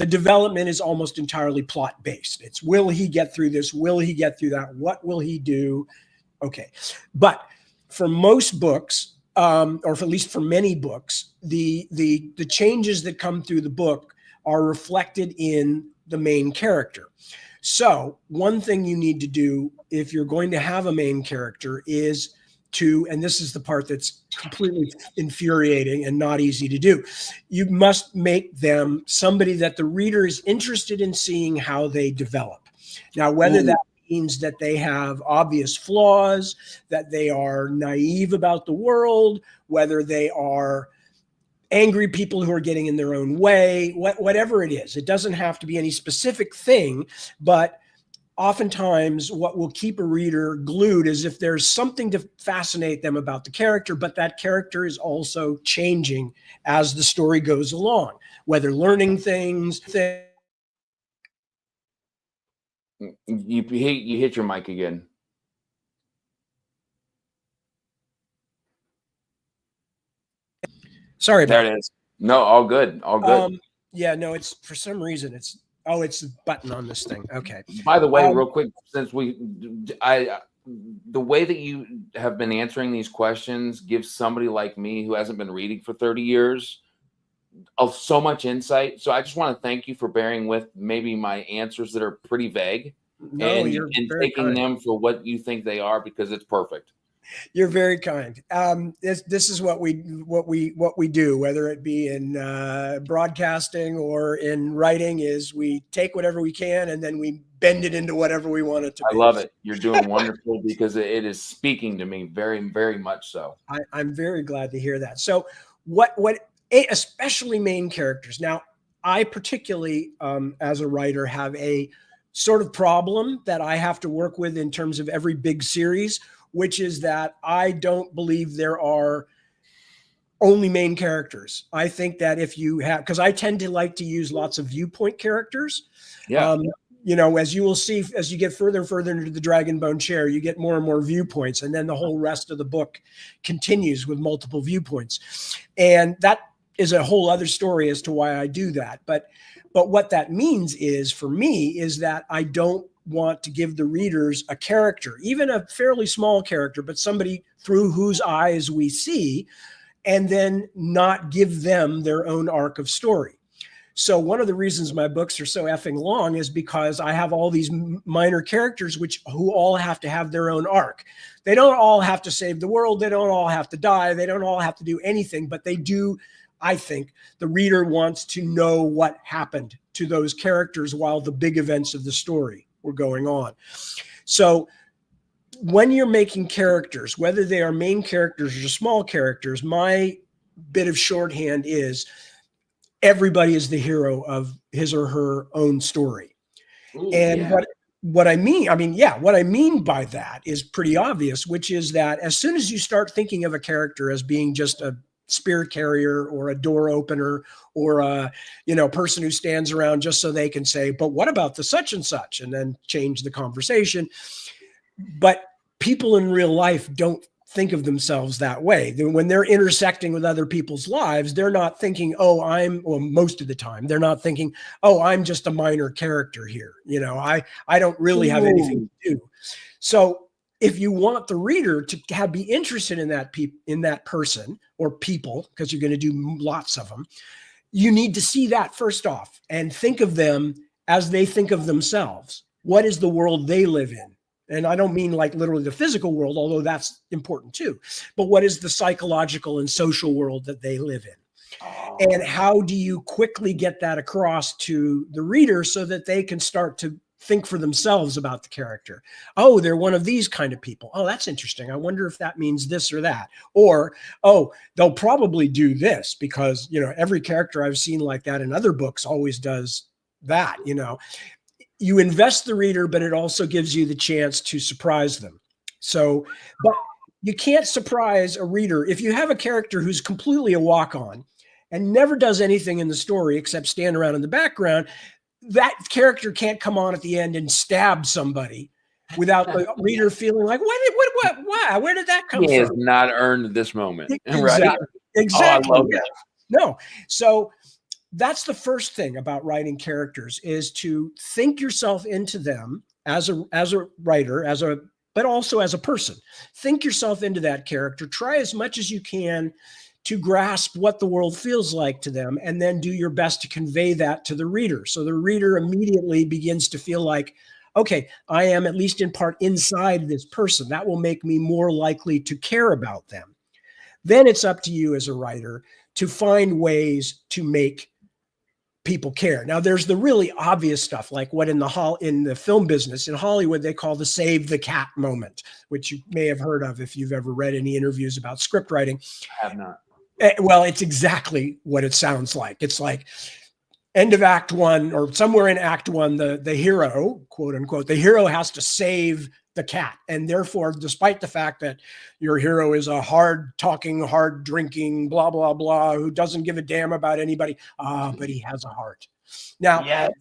development is almost entirely plot based. It's, will he get through this? Will he get through that? What will he do? Okay. But for most books, or for at least for many books, the changes that come through the book are reflected in the main character. So one thing you need to do if you're going to have a main character is to, and this is the part that's completely infuriating and not easy to do, you must make them somebody that the reader is interested in seeing how they develop. Now, whether that means that they have obvious flaws, that they are naive about the world, whether they are angry people who are getting in their own way, whatever it is. It doesn't have to be any specific thing, but oftentimes what will keep a reader glued is if there's something to fascinate them about the character, but that character is also changing as the story goes along, whether learning things. You hit your mic again. Sorry about that. There it is. No, all good. All good. Yeah, no, it's for some reason it's the button on this thing. Okay. By the way, real quick, since the way that you have been answering these questions gives somebody like me who hasn't been reading for 30 years of so much insight. So I just want to thank you for bearing with maybe my answers that are pretty vague, and taking them for what you think they are, because it's perfect. You're very kind. This is what we do, whether it be in broadcasting or in writing, is we take whatever we can and then we bend it into whatever we want it to be. I love it. You're doing wonderful because it is speaking to me very, very much so. I'm very glad to hear that. So especially main characters. Now, I particularly, as a writer, have a sort of problem that I have to work with in terms of every big series, which is that I don't believe there are only main characters. I think that if you have, because I tend to like to use lots of viewpoint characters. Yeah. As you will see, as you get further and further into the Dragonbone chair, you get more and more viewpoints. And then the whole rest of the book continues with multiple viewpoints. And that is a whole other story as to why I do that. But what that means is, for me, is that I don't want to give the readers a character, even a fairly small character, but somebody through whose eyes we see, and then not give them their own arc of story. So one of the reasons my books are so effing long is because I have all these minor characters who all have to have their own arc. They don't all have to save the world. They don't all have to die. They don't all have to do anything, but they do. I think the reader wants to know what happened to those characters while the big events of the story were going on. So when you're making characters, whether they are main characters or small characters, my bit of shorthand is everybody is the hero of his or her own story. Ooh, and yeah. What I mean by that is pretty obvious, which is that as soon as you start thinking of a character as being just a spirit carrier or a door opener or a, person who stands around just so they can say, but what about the such and such, and then change the conversation. But people in real life don't think of themselves that way. When they're intersecting with other people's lives, they're not thinking, most of the time, they're not thinking, I'm just a minor character here. I don't really have anything to do. So if you want the reader to be interested in that person or people, because you're going to do lots of them, you need to see that first off and think of them as they think of themselves. What is the world they live in? And I don't mean like literally the physical world, although that's important too, but what is the psychological and social world that they live in? And how do you quickly get that across to the reader so that they can start to think for themselves about the character? Oh, they're one of these kind of people. Oh, that's interesting. I wonder if that means this or that. Or, they'll probably do this because, every character I've seen like that in other books always does that. You invest the reader, but it also gives you the chance to surprise them. So, but you can't surprise a reader if you have a character who's completely a walk-on and never does anything in the story except stand around in the background. That character can't come on at the end and stab somebody without the reader feeling like, why? Where did that come from? He has not earned this moment. Exactly. Right? Exactly. I love that. No. So that's the first thing about writing characters, is to think yourself into them as a writer, but also as a person. Think yourself into that character. Try as much as you can to grasp what the world feels like to them, and then do your best to convey that to the reader. So the reader immediately begins to feel like, okay, I am at least in part inside this person. That will make me more likely to care about them. Then it's up to you as a writer to find ways to make people care. Now, there's the really obvious stuff, like what in the film business in Hollywood they call the save the cat moment, which you may have heard of if you've ever read any interviews about script writing. I have not. Well, it's exactly what it sounds like. It's like end of Act 1 or somewhere in Act 1, the hero, quote unquote, the hero has to save the cat. And therefore, despite the fact that your hero is a hard talking, hard drinking, blah, blah, blah, who doesn't give a damn about anybody, but he has a heart. Now, yes.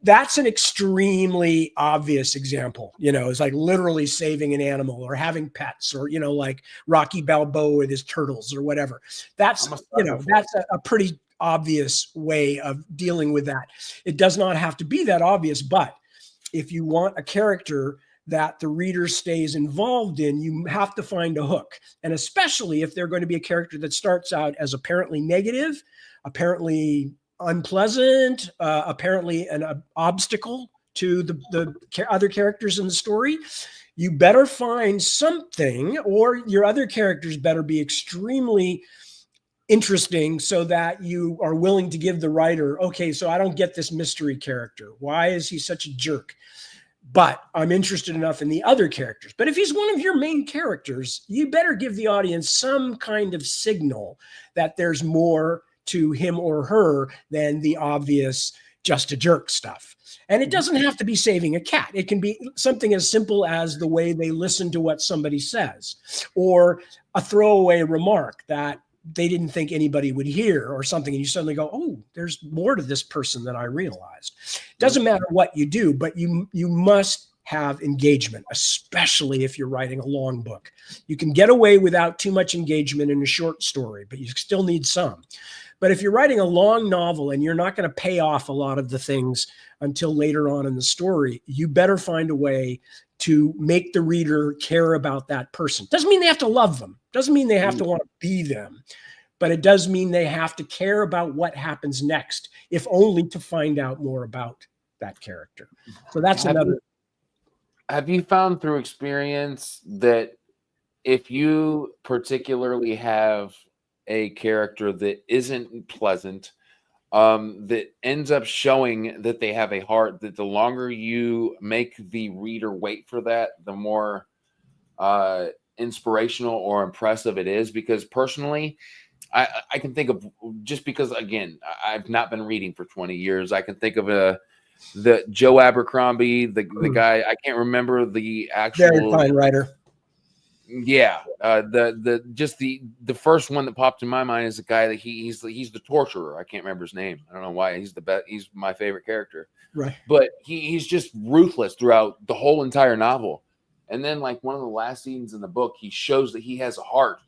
That's an extremely obvious example. It's like literally saving an animal or having pets, or, like Rocky Balboa with his turtles or whatever. That's a pretty obvious way of dealing with that. It does not have to be that obvious, but if you want a character that the reader stays involved in, you have to find a hook. And especially if they're going to be a character that starts out as apparently negative, apparently unpleasant, apparently an obstacle to the other characters in the story, you better find something, or your other characters better be extremely interesting so that you are willing to give the writer, okay, so I don't get this mystery character. Why is he such a jerk? But I'm interested enough in the other characters. But if he's one of your main characters, you better give the audience some kind of signal that there's more to him or her than the obvious just a jerk stuff. And it doesn't have to be saving a cat. It can be something as simple as the way they listen to what somebody says, or a throwaway remark that they didn't think anybody would hear, or something. And you suddenly go, oh, there's more to this person than I realized. Doesn't matter what you do, but you must have engagement, especially if you're writing a long book. You can get away without too much engagement in a short story, but you still need some. But if you're writing a long novel and you're not going to pay off a lot of the things until later on in the story, you better find a way to make the reader care about that person. Doesn't mean they have to love them. Doesn't mean they have to want to be them. But it does mean they have to care about what happens next, if only to find out more about that character. So that's another. Have you found through experience that if you particularly have a character that isn't pleasant, that ends up showing that they have a heart, that the longer you make the reader wait for that, the more inspirational or impressive it is? Because personally, I can think of, just because, again, I've not been reading for 20 years, I can think of the Joe Abercrombie, the guy, I can't remember the actual. Very fine writer. Yeah, the first one that popped in my mind is the guy that he's the torturer. I can't remember his name. I don't know why. He's the best. He's my favorite character. Right. But he's just ruthless throughout the whole entire novel. And then, like, one of the last scenes in the book, he shows that he has a heart,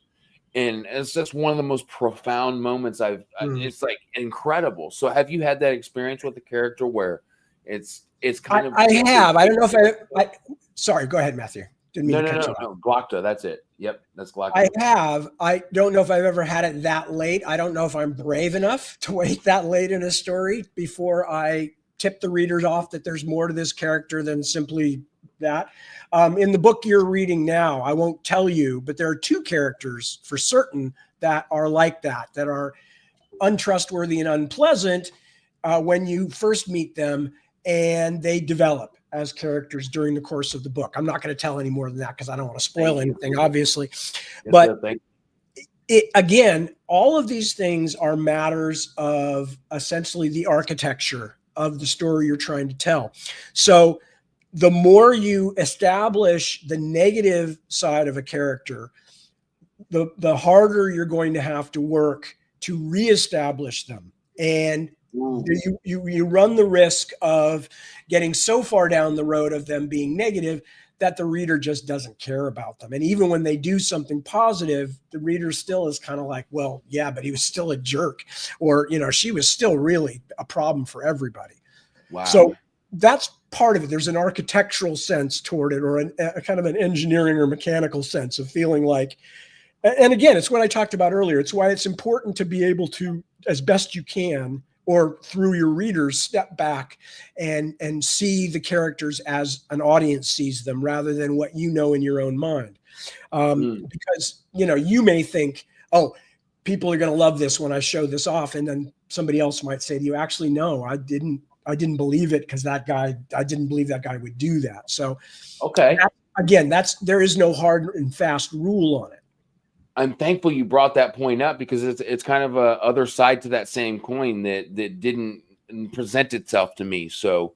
and it's just one of the most profound moments it's like incredible. So, have you had that experience with a character where it's kind of? I have. I don't know if I sorry. Go ahead, Matthew. Didn't mean to cut you off. No. Glocta. That's it. Yep, that's Glocta. I have. I don't know if I've ever had it that late. I don't know if I'm brave enough to wait that late in a story before I tip the readers off that there's more to this character than simply that. In the book you're reading now, I won't tell you, but there are two characters for certain that are like that are untrustworthy and unpleasant when you first meet them, and they develop as characters during the course of the book. I'm not going to tell any more than that because I don't want to spoil anything, obviously. But again, all of these things are matters of essentially the architecture of the story you're trying to tell. So the more you establish the negative side of a character, the harder you're going to have to work to reestablish them. And you run the risk of getting so far down the road of them being negative that the reader just doesn't care about them. And even when they do something positive, the reader still is kind of like, well, yeah, but he was still a jerk, or, she was still really a problem for everybody. Wow. So that's part of it. There's an architectural sense toward it, or a kind of an engineering or mechanical sense of feeling like, and again, it's what I talked about earlier. It's why it's important to be able to, as best you can, or through your readers, step back and see the characters as an audience sees them, rather than what you know in your own mind. Because, you may think, oh, people are going to love this when I show this off. And then somebody else might say to you, actually, no, I didn't believe it because I didn't believe that guy would do that. So, okay. There is no hard and fast rule on it. I'm thankful you brought that point up, because it's kind of a other side to that same coin that didn't present itself to me. So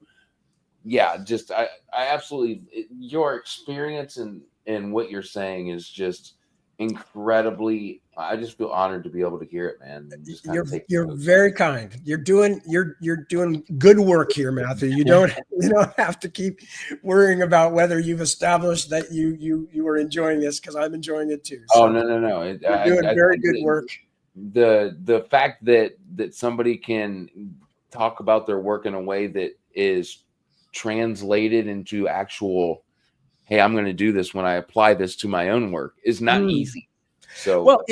yeah, just I absolutely, your experience and what you're saying is just incredibly, I just feel honored to be able to hear it, man. Just you're very kind. You're doing good work here, Matthew. You don't have to keep worrying about whether you've established that you are enjoying this, because I'm enjoying it too. So no. You're doing very good work. The fact that somebody can talk about their work in a way that is translated into actual, hey, I'm going to do this when I apply this to my own work, is not easy. So, well,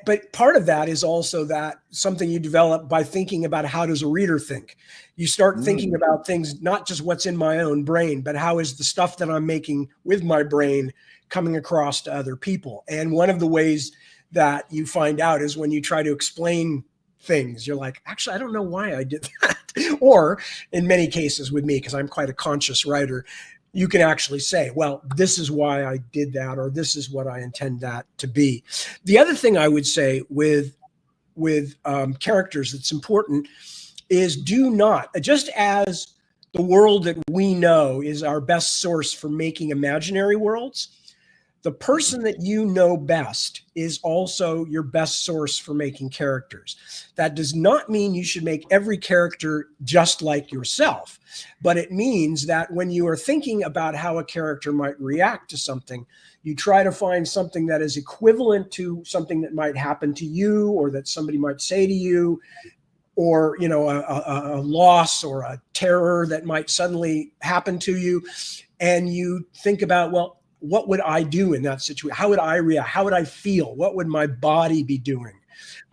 but part of that is also that something you develop by thinking about, how does a reader think? You start thinking about things, not just what's in my own brain, but how is the stuff that I'm making with my brain coming across to other people? And one of the ways that you find out is when you try to explain things. You're like, actually, I don't know why I did that. Or in many cases with me, because I'm quite a conscious writer, you can actually say, well, this is why I did that, or this is what I intend that to be. The other thing I would say with characters that's important is, do not, just as the world that we know is our best source for making imaginary worlds, the person that you know best is also your best source for making characters. That does not mean you should make every character just like yourself, but it means that when you are thinking about how a character might react to something, you try to find something that is equivalent to something that might happen to you, or that somebody might say to you, or, a loss or a terror that might suddenly happen to you. And you think about, well, what would I do in that situation? How would I react? How would I feel? What would my body be doing?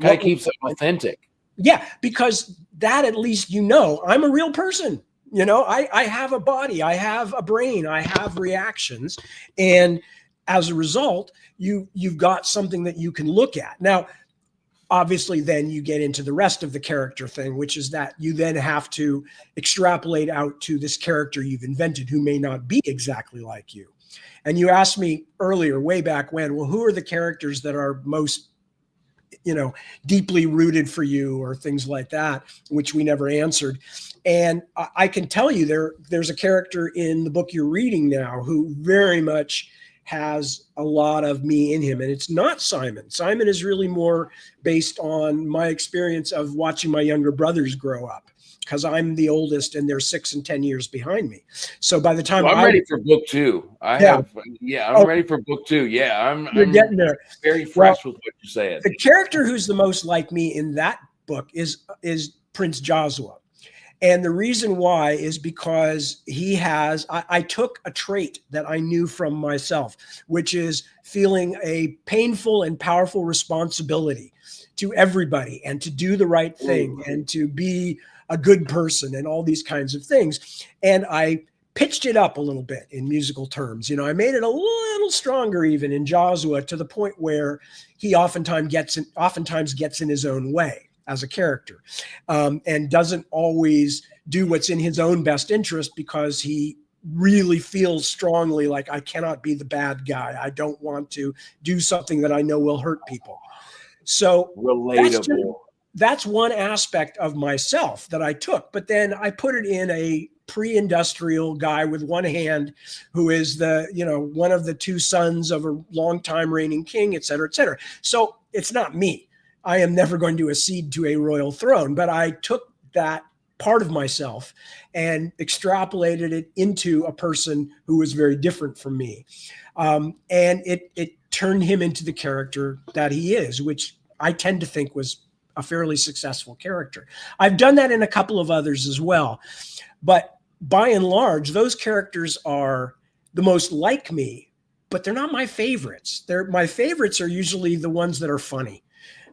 Kind of keeps it authentic. Yeah, because that, at least, I'm a real person. I have a body, I have a brain, I have reactions. And as a result, you've got something that you can look at. Now, obviously, then you get into the rest of the character thing, which is that you then have to extrapolate out to this character you've invented, who may not be exactly like you. And you asked me earlier, way back when, well, who are the characters that are most, deeply rooted for you, or things like that, which we never answered. And I can tell you there's a character in the book you're reading now who very much has a lot of me in him. And it's not Simon. Simon is really more based on my experience of watching my younger brothers grow up, because I'm the oldest and they're 6 and 10 years behind me. So by the time I'm ready for book 2. I'm ready for book 2. Yeah, you're I'm getting there. very fresh with what you're saying. The character who's the most like me in that book is Prince Joshua. And the reason why is because I took a trait that I knew from myself, which is feeling a painful and powerful responsibility to everybody and to do the right thing and to be a good person and all these kinds of things. And I pitched it up a little bit in musical terms. You know, I made it a little stronger even in Joshua, to the point where he oftentimes gets in his own way as a character, and doesn't always do what's in his own best interest, because he really feels strongly like, I cannot be the bad guy. I don't want to do something that I know will hurt people. So relatable. That's one aspect of myself that I took, but then I put it in a pre-industrial guy with one hand, who is one of the 2 sons of a longtime reigning king, et cetera, et cetera. So it's not me. I am never going to accede to a royal throne, but I took that part of myself and extrapolated it into a person who was very different from me. And it turned him into the character that he is, which I tend to think was a fairly successful character. I've done that in a couple of others as well, but by and large, those characters are the most like me, but they're not my favorites. My favorites are usually the ones that are funny,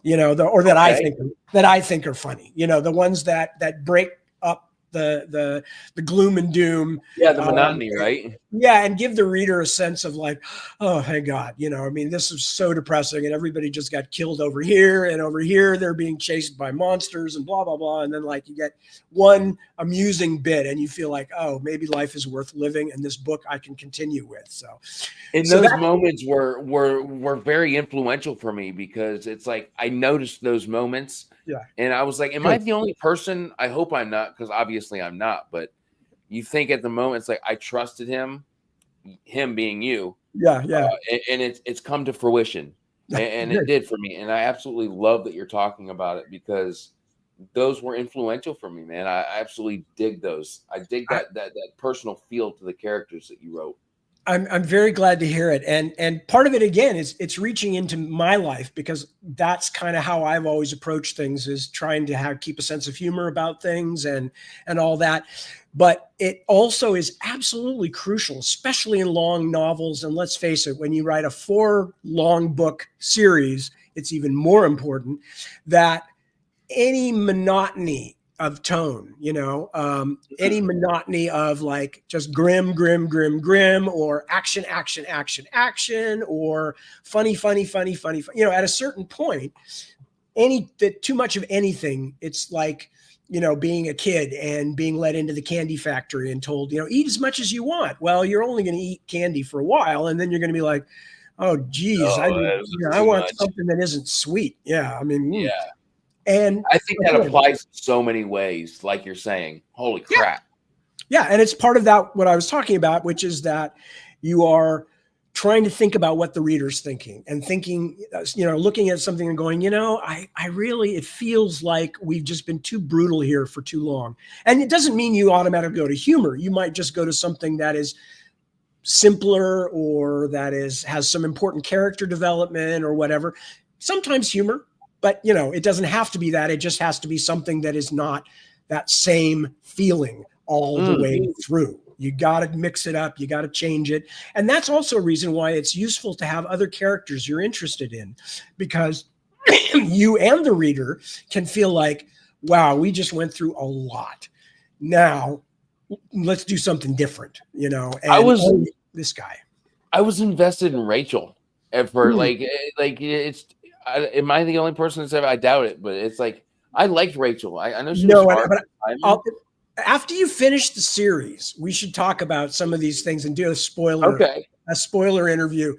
that I think are funny, the ones that break up the gloom and doom. Yeah, the monotony, right? Yeah, and give the reader a sense of like, oh, thank God, this is so depressing, and everybody just got killed over here, and over here they're being chased by monsters and blah, blah, blah. And then like you get one amusing bit and you feel like, oh, maybe life is worth living, and this book I can continue with. So those moments were very influential for me, because it's like I noticed those moments. Yeah. And I was like, am I the only person? I hope I'm not, because obviously I'm not. But you think at the moment, it's like I trusted him being you. Yeah. And it's come to fruition. And it did for me. And I absolutely love that you're talking about it, because those were influential for me, man. I absolutely dig those. I dig that personal feel to the characters that you wrote. I'm very glad to hear it. And part of it, again, is it's reaching into my life, because that's kind of how I've always approached things, is trying to keep a sense of humor about things and all that. But it also is absolutely crucial, especially in long novels. And let's face it, when you write a 4 long book series, it's even more important that any monotony of tone, any monotony of like just grim, or action, or funny. At a certain point, too much of anything, it's like, being a kid and being let into the candy factory and told, eat as much as you want. Well, you're only going to eat candy for a while, and then you're going to be like, oh, geez, I want something that isn't sweet. Yeah, yeah. And I think that applies so many ways, like you're saying. Holy crap. Yeah. And it's part of that, what I was talking about, which is that you are trying to think about what the reader's thinking, and thinking, looking at something and going, I really, it feels like we've just been too brutal here for too long. And it doesn't mean you automatically go to humor. You might just go to something that is simpler, or that has some important character development or whatever. Sometimes humor. But, it doesn't have to be that. It just has to be something that is not that same feeling all the way through. You got to mix it up. You got to change it. And that's also a reason why it's useful to have other characters you're interested in, because you and the reader can feel like, wow, we just went through a lot. Now let's do something different, and this guy. I was invested in Rachel at first. Like it's, am I the only person that's ever? I doubt it, but it's like I liked Rachel. I know she was hard. After you finish the series, we should talk about some of these things and do a spoiler interview,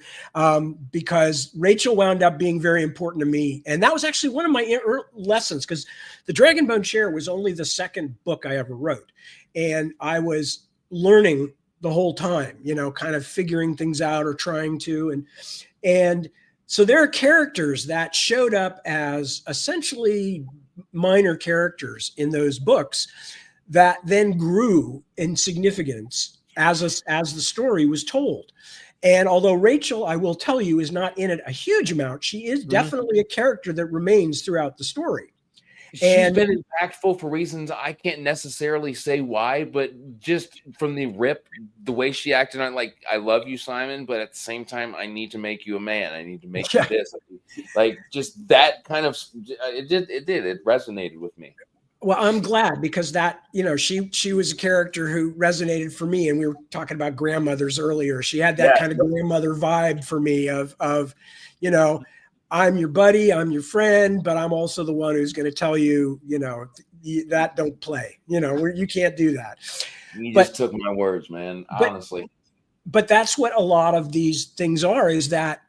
because Rachel wound up being very important to me, and that was actually one of my lessons, because The Dragonbone Chair was only the 2nd book I ever wrote, and I was learning the whole time, you know, kind of figuring things out or trying to. And so there are characters that showed up as essentially minor characters in those books that then grew in significance as the story was told. And although Rachel, I will tell you, is not in it a huge amount, she is definitely a character that remains throughout the story. She's been impactful for reasons I can't necessarily say why, but just from the rip, the way she acted on, like, I love you, Simon, but at the same time, I need to make you a man. I need to make you this. Like, just that kind of, it resonated with me. Well, I'm glad, because that, you know, she was a character who resonated for me. And we were talking about grandmothers earlier. She had that kind of grandmother vibe for me of, you know, I'm your buddy, I'm your friend, but I'm also the one who's going to tell you, you know, that don't play, you know, you can't do that. You just took my words, man, honestly. But that's what a lot of these things are, is that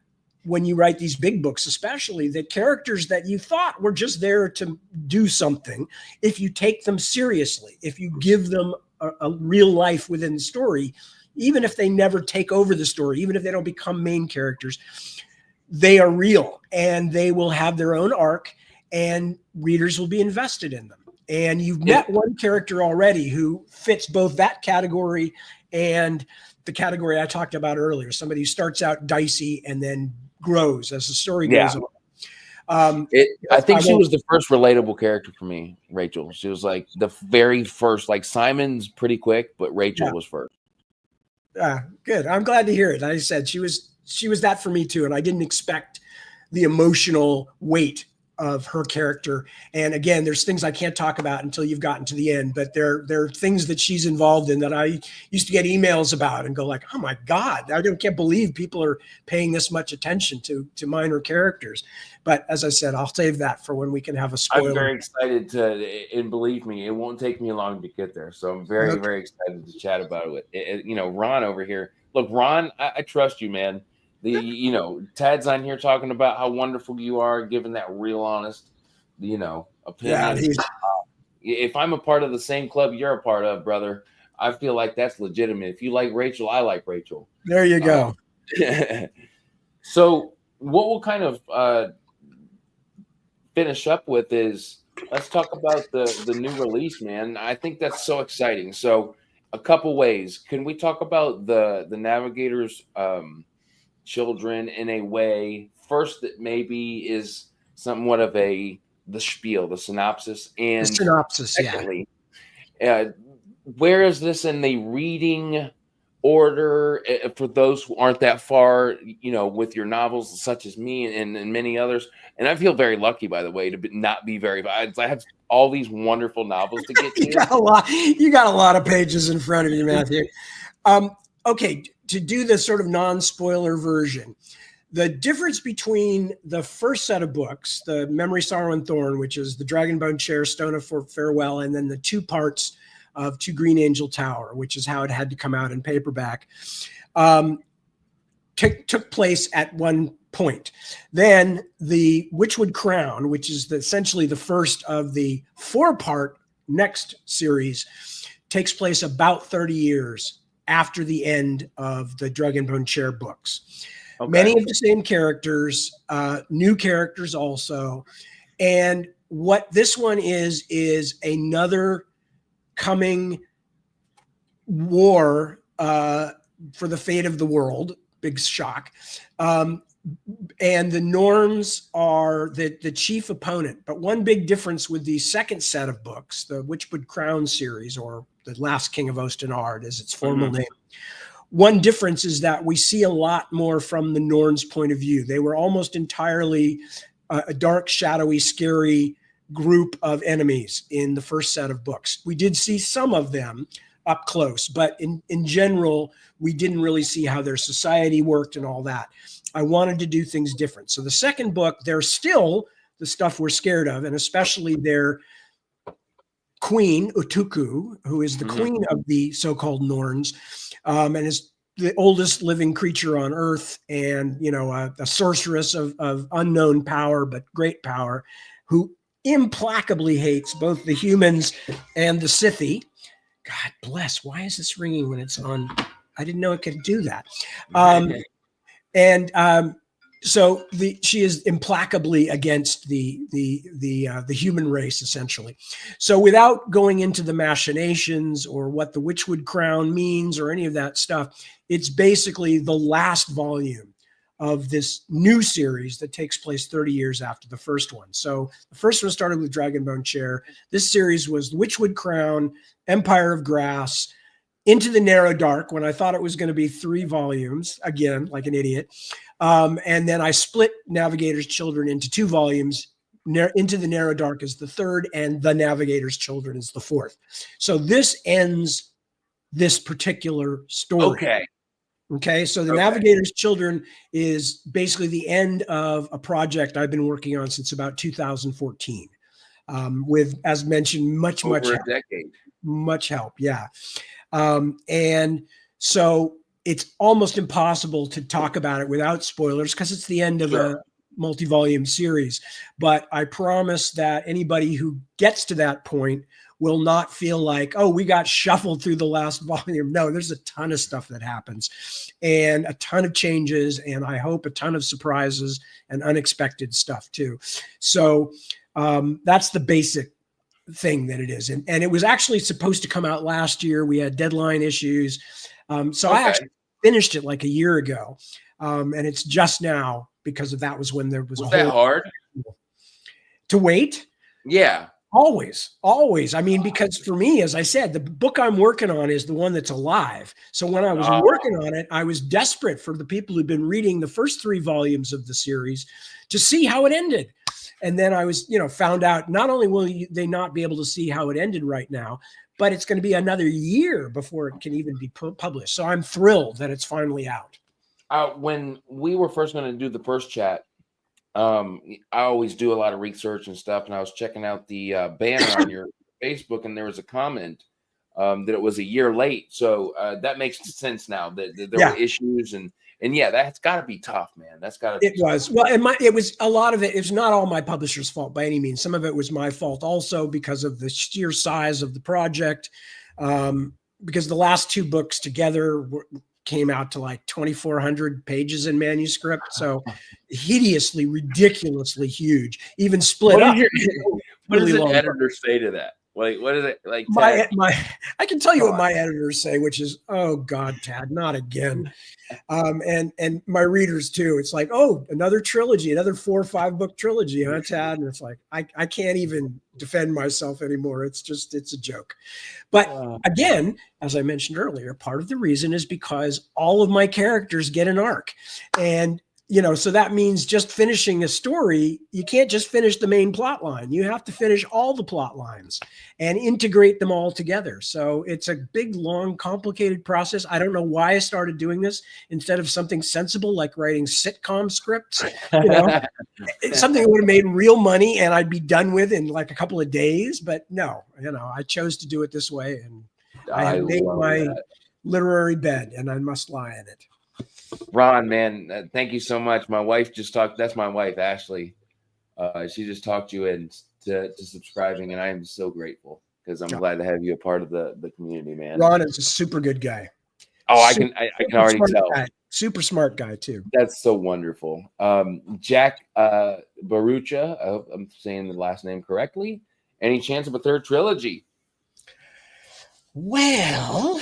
when you write these big books, especially, the characters that you thought were just there to do something, if you take them seriously, if you give them a real life within the story, even if they never take over the story, even if they don't become main characters, they are real and they will have their own arc and readers will be invested in them. And you've met one character already who fits both that category and the category I talked about earlier, somebody who starts out dicey and then grows as the story goes on. I think she was the first relatable character for me, Rachel. She was like the very first, like Simon's pretty quick, but Rachel was first. Good. I'm glad to hear it. Like I said, she was that for me too. And I didn't expect the emotional weight of her character. And again, there's things I can't talk about until you've gotten to the end, but there are things that she's involved in that I used to get emails about and go like, oh my God, can't believe people are paying this much attention to minor characters. But as I said, I'll save that for when we can have a spoiler. I'm very excited and believe me, it won't take me long to get there. So I'm very, very excited to chat about it. You know, Ron over here. Look, Ron, I trust you, man. You know, Tad's on here talking about how wonderful you are, giving that real honest, you know, opinion. If I'm a part of the same club you're a part of, brother, I feel like that's legitimate. If you like Rachel, I like Rachel. There you go. So what we'll kind of finish up with is, let's talk about the new release, man. I think that's so exciting. So a couple ways. Can we talk about the Navigators Children in a way first that maybe is somewhat of the spiel, the synopsis, and the synopsis, secondly, where is this in the reading order for those who aren't that far, you know, with your novels such as me and many others? And I feel very lucky, by the way, to not be very. I have all these wonderful novels to get to. You got a lot of pages in front of you, Matthew. Okay, to do the sort of non-spoiler version, the difference between the first set of books, the Memory, Sorrow, and Thorn, which is the Dragonbone Chair, Stone of Farewell, and then the 2 parts of To Green Angel Tower, which is how it had to come out in paperback, took place at one point. Then the Witchwood Crown, which is essentially the first of the 4-part next series, takes place about 30 years after the end of the Dragonbone Chair books. Okay. Many of the same characters, new characters also. And what this one is another coming war for the fate of the world. Big shock. And the Norns are the chief opponent. But one big difference with the second set of books, the Witchwood Crown series, or The Last King of Osten Ard is its formal name. One difference is that we see a lot more from the Norns' point of view. They were almost entirely a dark, shadowy, scary group of enemies in the first set of books. We did see some of them up close, but in general, we didn't really see how their society worked and all that. I wanted to do things different. So the second book, they're still the stuff we're scared of, and especially their queen, Utuku, who is the queen of the so-called Norns, and is the oldest living creature on Earth, and, you know, a sorceress of unknown power, but great power, who implacably hates both the humans and the Scythi. God bless. Why is this ringing when it's on I didn't know it could do that. So she is implacably against the human race, essentially. So without going into the machinations or what the Witchwood Crown means or any of that stuff, it's basically the last volume of this new series that takes place 30 years after the first one. So the first one started with Dragonbone Chair. This series was Witchwood Crown, Empire of Grass, Into the Narrow Dark, when I thought it was going to be 3 volumes, again, like an idiot. And then I split Navigators Children into 2 volumes. Into the Narrow Dark is the 3rd, and The Navigators Children is the 4th. So this ends this particular story. Okay. So the Navigators Children is basically the end of a project I've been working on since about 2014. With, as mentioned, much over help. A decade. Much help. Yeah. And so it's almost impossible to talk about it without spoilers because it's the end of a multi-volume series. But I promise that anybody who gets to that point will not feel like, oh, we got shuffled through the last volume. No, there's a ton of stuff that happens and a ton of changes, and I hope a ton of surprises and unexpected stuff too. So that's the basic thing that it is. And it was actually supposed to come out last year. We had deadline issues. So I actually finished it like a year ago. And it's just now because of that was when there was a that hard to wait. Yeah. Always. I mean, because for me, as I said, the book I'm working on is the one that's alive. So when I was working on it, I was desperate for the people who'd been reading the first 3 volumes of the series to see how it ended. And then I was, found out not only will they not be able to see how it ended right now, but it's going to be another year before it can even be published. So I'm thrilled that it's finally out. When we were first going to do the first chat, I always do a lot of research and stuff, and I was checking out the banner on your Facebook, and there was a comment that it was a year late. So that makes sense now that there were issues, and yeah, that's got to be tough, man. That's got to be tough. Was. Well, and it was a lot of it. It's not all my publisher's fault by any means. Some of it was my fault also because of the sheer size of the project, because the last 2 books together came out to like 2,400 pages in manuscript. So hideously, ridiculously huge, even split up. What does an editor say to that? Like, what is it like? I can tell you what my editors say, which is, "Oh God, Tad, not again." And my readers too. It's like, "Oh, another trilogy, another 4 or 5 book trilogy, huh, Tad?" And it's like, I can't even defend myself anymore. It's a joke. But again, as I mentioned earlier, part of the reason is because all of my characters get an arc, and so that means just finishing a story, you can't just finish the main plot line. You have to finish all the plot lines and integrate them all together. So it's a big, long, complicated process. I don't know why I started doing this instead of something sensible like writing sitcom scripts. It's something that would have made real money and I'd be done with in like a couple of days. But no, I chose to do it this way, and I have made my literary bed and I must lie in it. Ron, man, thank you so much. My wife just talked. That's my wife, Ashley. She just talked you into subscribing, and I am so grateful because I'm glad to have you a part of the community, man. Ron is a super good guy. Oh, I can already tell. Super smart guy too. That's so wonderful. Jack Barucha, I hope I'm saying the last name correctly. Any chance of a 3rd trilogy? Well,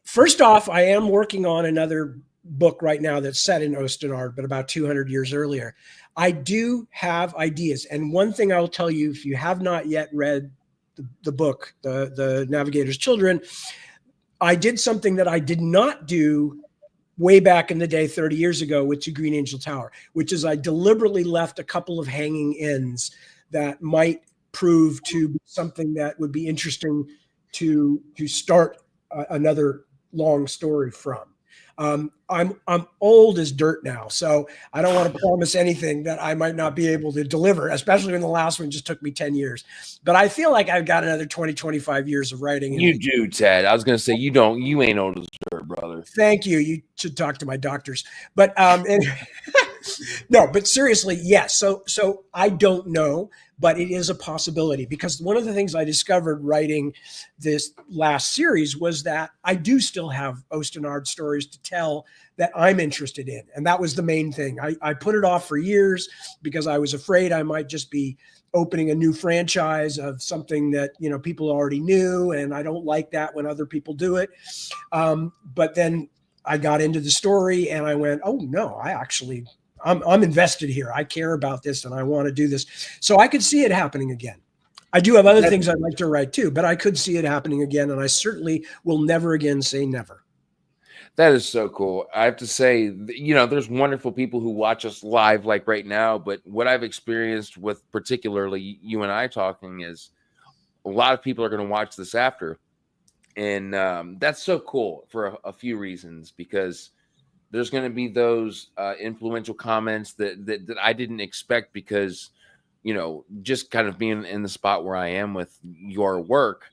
first off, I am working on another book right now that's set in Osten Ard, but about 200 years earlier. I do have ideas. And one thing I'll tell you, if you have not yet read the book, the Navigators Children, I did something that I did not do way back in the day, 30 years ago with To Green Angel Tower, which is I deliberately left a couple of hanging ends that might prove to be something that would be interesting to start another long story from. I'm old as dirt now, so I don't want to promise anything that I might not be able to deliver, especially when the last one just took me 10 years. But I feel like I've got another 20, 25 years of writing. You do, Ted. I was going to say, you ain't old as dirt, brother. Thank you. You should talk to my doctors. But No, but seriously, yes. So I don't know, but it is a possibility, because one of the things I discovered writing this last series was that I do still have Osten Ard stories to tell that I'm interested in. And that was the main thing. I put it off for years because I was afraid I might just be opening a new franchise of something that, people already knew. And I don't like that when other people do it. But then I got into the story and I went, oh no, I'm invested here. I care about this and I want to do this. So I could see it happening again. I do have other things I'd like to write too, but I could see it happening again. And I certainly will never again say never. That is so cool. I have to say, there's wonderful people who watch us live like right now, but what I've experienced with particularly you and I talking is a lot of people are going to watch this after. And that's so cool for a few reasons, because there's going to be those influential comments that I didn't expect, because, just kind of being in the spot where I am with your work.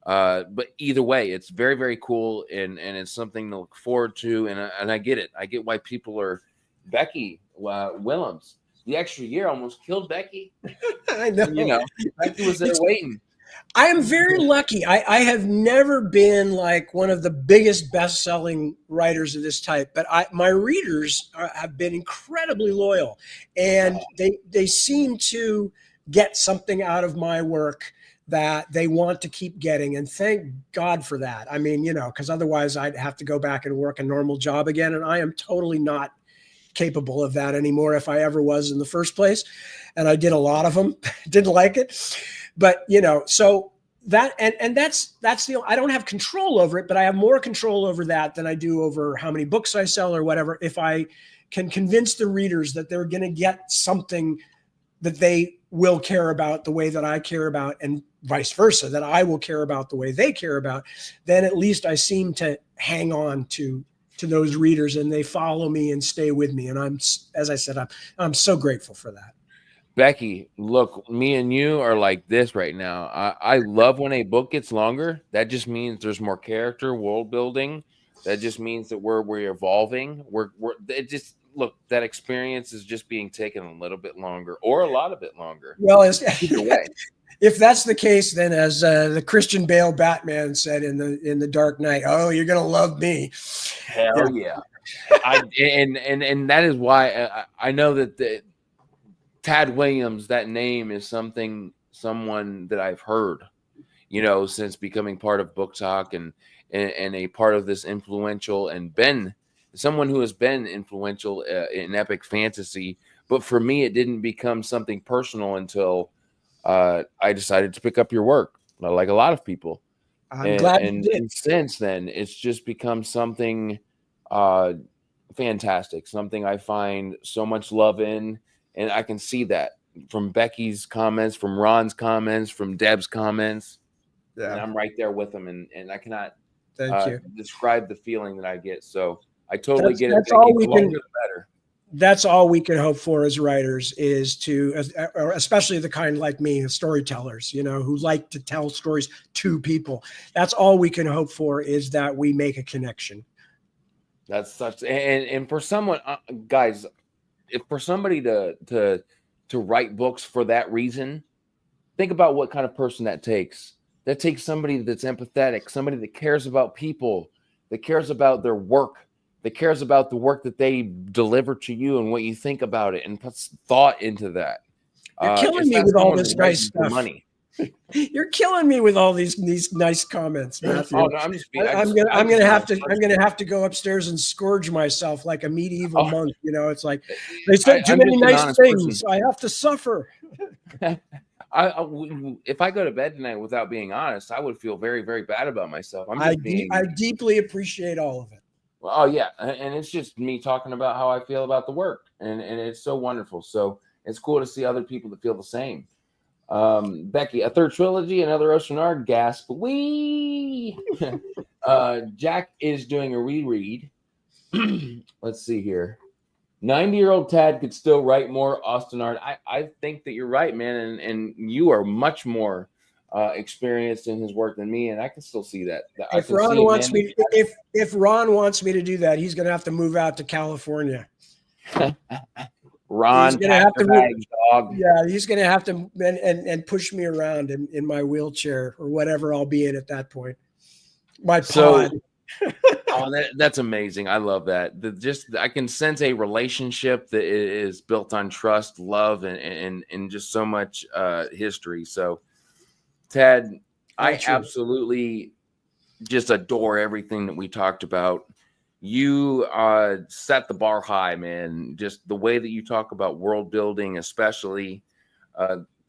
But either way, it's very, very cool. And it's something to look forward to. And I get it. I get why people are Becky Willems. The extra year almost killed Becky. I know. Becky was there waiting. I am very lucky. I have never been like one of the biggest best-selling writers of this type, but my readers have been incredibly loyal, and they seem to get something out of my work that they want to keep getting, and thank God for that. I mean, because otherwise I'd have to go back and work a normal job again, and I am totally not capable of that anymore if I ever was in the first place. And I did a lot of them, didn't like it. But, so that, and that's I don't have control over it, but I have more control over that than I do over how many books I sell or whatever. If I can convince the readers that they're going to get something that they will care about the way that I care about, and vice versa, that I will care about the way they care about, then at least I seem to hang on to those readers, and they follow me and stay with me. And as I said, I'm so grateful for that. Becky, look, me and you are like this right now. I love when a book gets longer. That just means there's more character, world building. That just means that we're evolving. Look, that experience is just being taken a little bit longer, or a lot of it longer. Well, either way. If that's the case, then as the Christian Bale Batman said in the Dark Knight, oh, you're gonna love me. Hell yeah. And that is why I know that Tad Williams, that name is someone that I've heard, since becoming part of Book Talk and a part of this influential, and been someone who has been influential in epic fantasy. But for me, it didn't become something personal until I decided to pick up your work, like a lot of people. I'm glad you did. And since then, it's just become something fantastic, something I find so much love in. And I can see that from Becky's comments, from Ron's comments, from Deb's comments. Yeah. And I'm right there with them. And I cannot describe the feeling that I get. So I totally get it. That's all we can, better. That's all we can hope for as writers, is to, especially the kind like me, storytellers, who like to tell stories to people. That's all we can hope for, is that we make a connection. That's such, and for someone, guys, if for somebody to write books for that reason, think about what kind of person that takes. That takes somebody that's empathetic, somebody that cares about people, that cares about their work, that cares about the work that they deliver to you and what you think about it, and puts thought into that. You're killing me with all this nice stuff. Money. You're killing me with all these nice comments, Matthew. Oh, no, I'm gonna have to go upstairs and scourge myself like a medieval monk. It's like they said too many nice things. I have to suffer. If I go to bed tonight without being honest, I would feel very, very bad about myself. I deeply appreciate all of it. Well, oh yeah, and it's just me talking about how I feel about the work, and it's so wonderful. So it's cool to see other people that feel the same. Becky, a third trilogy, another Osten Ard, gasp. Wee. Jack is doing a reread. Let's see here. 90-year-old Tad could still write more Osten Ard. I think that you're right, man, and you are much more experienced in his work than me, and I can still see that. If Ron wants me to do that, he's going to have to move out to California. Ron, gonna pack have your to. bags, dog. Yeah, he's gonna have to and push me around in my wheelchair or whatever I'll be in at that point. My So, pod. oh, that's amazing. I love that. I can sense a relationship that is built on trust, love, and just so much history. So, Ted, I All true. absolutely just adore everything that we talked about. You set the bar high, man. Just the way that you talk about world building, especially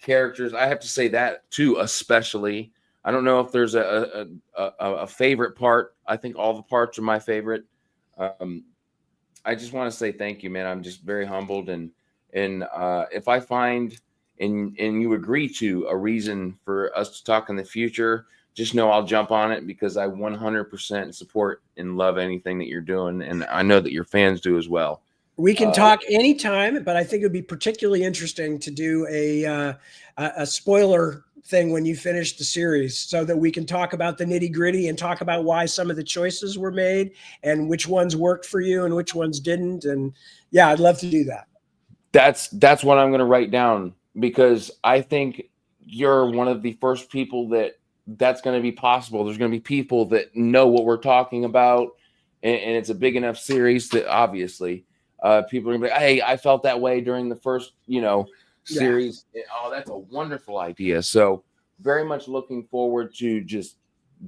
characters. I have to say that too, especially. I don't know if there's a favorite part. I think all the parts are my favorite. Um, I just want to say thank you, man. I'm just very humbled, and if I find and you agree to a reason for us to talk in the future, just know I'll jump on it because I 100% support and love anything that you're doing, and I know that your fans do as well. We can talk anytime, but I think it would be particularly interesting to do a spoiler thing when you finish the series so that we can talk about the nitty gritty and talk about why some of the choices were made and which ones worked for you and which ones didn't. And yeah, I'd love to do that. That's what I'm going to write down because I think you're one of the first people that's going to be possible. There's going to be people that know what we're talking about, and it's a big enough series that obviously people are going to be like, hey, I felt that way during the first, series. Yeah. Oh, that's a wonderful idea. So very much looking forward to just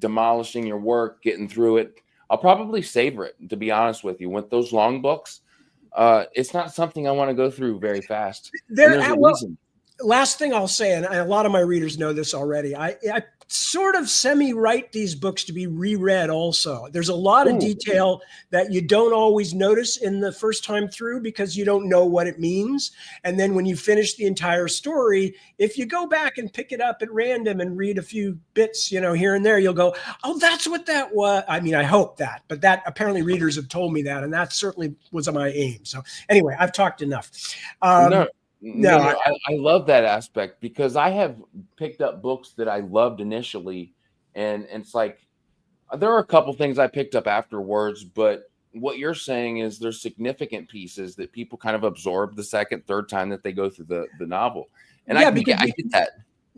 demolishing your work, getting through it. I'll probably savor it, to be honest with you. With those long books, it's not something I want to go through very fast. There's a reason. Last thing I'll say, and a lot of my readers know this already, I sort of semi-write these books to be reread also. There's a lot of detail that you don't always notice in the first time through because you don't know what it means. And then when you finish the entire story, if you go back and pick it up at random and read a few bits, here and there, you'll go, oh, that's what that was. I mean, I hope that, but that apparently readers have told me that, and that certainly was my aim. So anyway, I've talked enough. No, I love that aspect because I have picked up books that I loved initially, and it's like there are a couple things I picked up afterwards, but what you're saying is there's significant pieces that people kind of absorb the second, third time that they go through the novel, and I get that.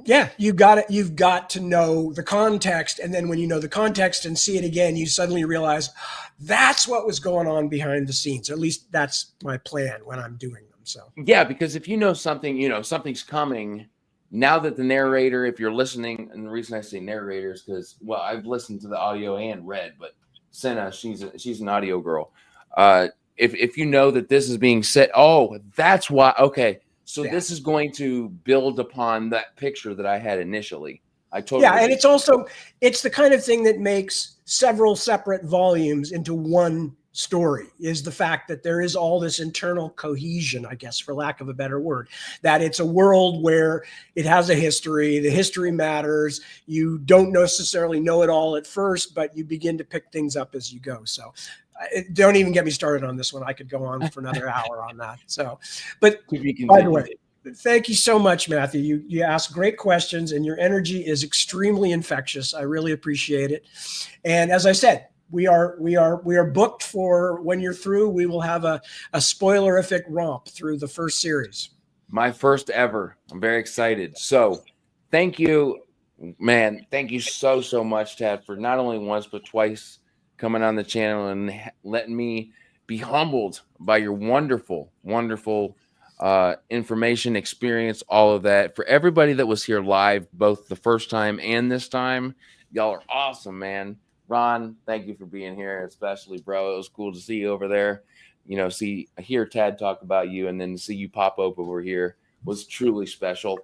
Yeah, you've got to know the context, and then when you know the context and see it again, you suddenly realize that's what was going on behind the scenes. Or at least that's my plan when I'm doing them. So yeah, because if you know something, something's coming. Now that the narrator, if you're listening, and the reason I say narrator is because, well, I've listened to the audio and read, but Senna, she's an audio girl. If you know that this is being said, oh, that's why. Okay, so this is going to build upon that picture that I had initially. I totally and it's the kind of thing that makes several separate volumes into one story, is the fact that there is all this internal cohesion, I guess, for lack of a better word, that it's a world where it has a history, the history matters. You don't necessarily know it all at first, but you begin to pick things up as you go. So don't even get me started on this one. I could go on for another hour on that. So, but by the way, thank you so much, Matthew. You ask great questions and your energy is extremely infectious. I really appreciate it. And as I said, we are booked for when you're through. We will have a spoilerific romp through the first series. My first ever. I'm very excited. So thank you, man. Thank you so much, Ted, for not only once but twice coming on the channel and letting me be humbled by your wonderful information, experience, all of that. For everybody that was here live, both the first time and this time, y'all are awesome, man. Ron, thank you for being here, especially, bro. It was cool to see you over there. Hear Tad talk about you, and then to see you pop up over here was truly special.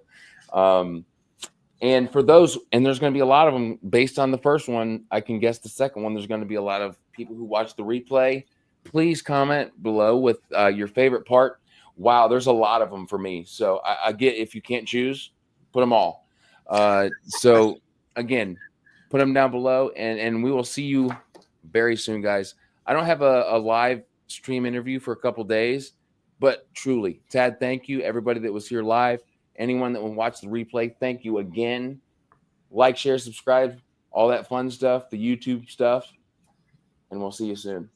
And for those, and there's going to be a lot of them based on the first one. I can guess the second one. There's going to be a lot of people who watch the replay. Please comment below with your favorite part. Wow, there's a lot of them for me. So I get, if you can't choose, put them all. So again, put them down below, and we will see you very soon, guys. I don't have a live stream interview for a couple days, but truly, Tad, thank you. Everybody that was here live, anyone that will watch the replay, thank you again. Like, share, subscribe, all that fun stuff, the YouTube stuff, and we'll see you soon.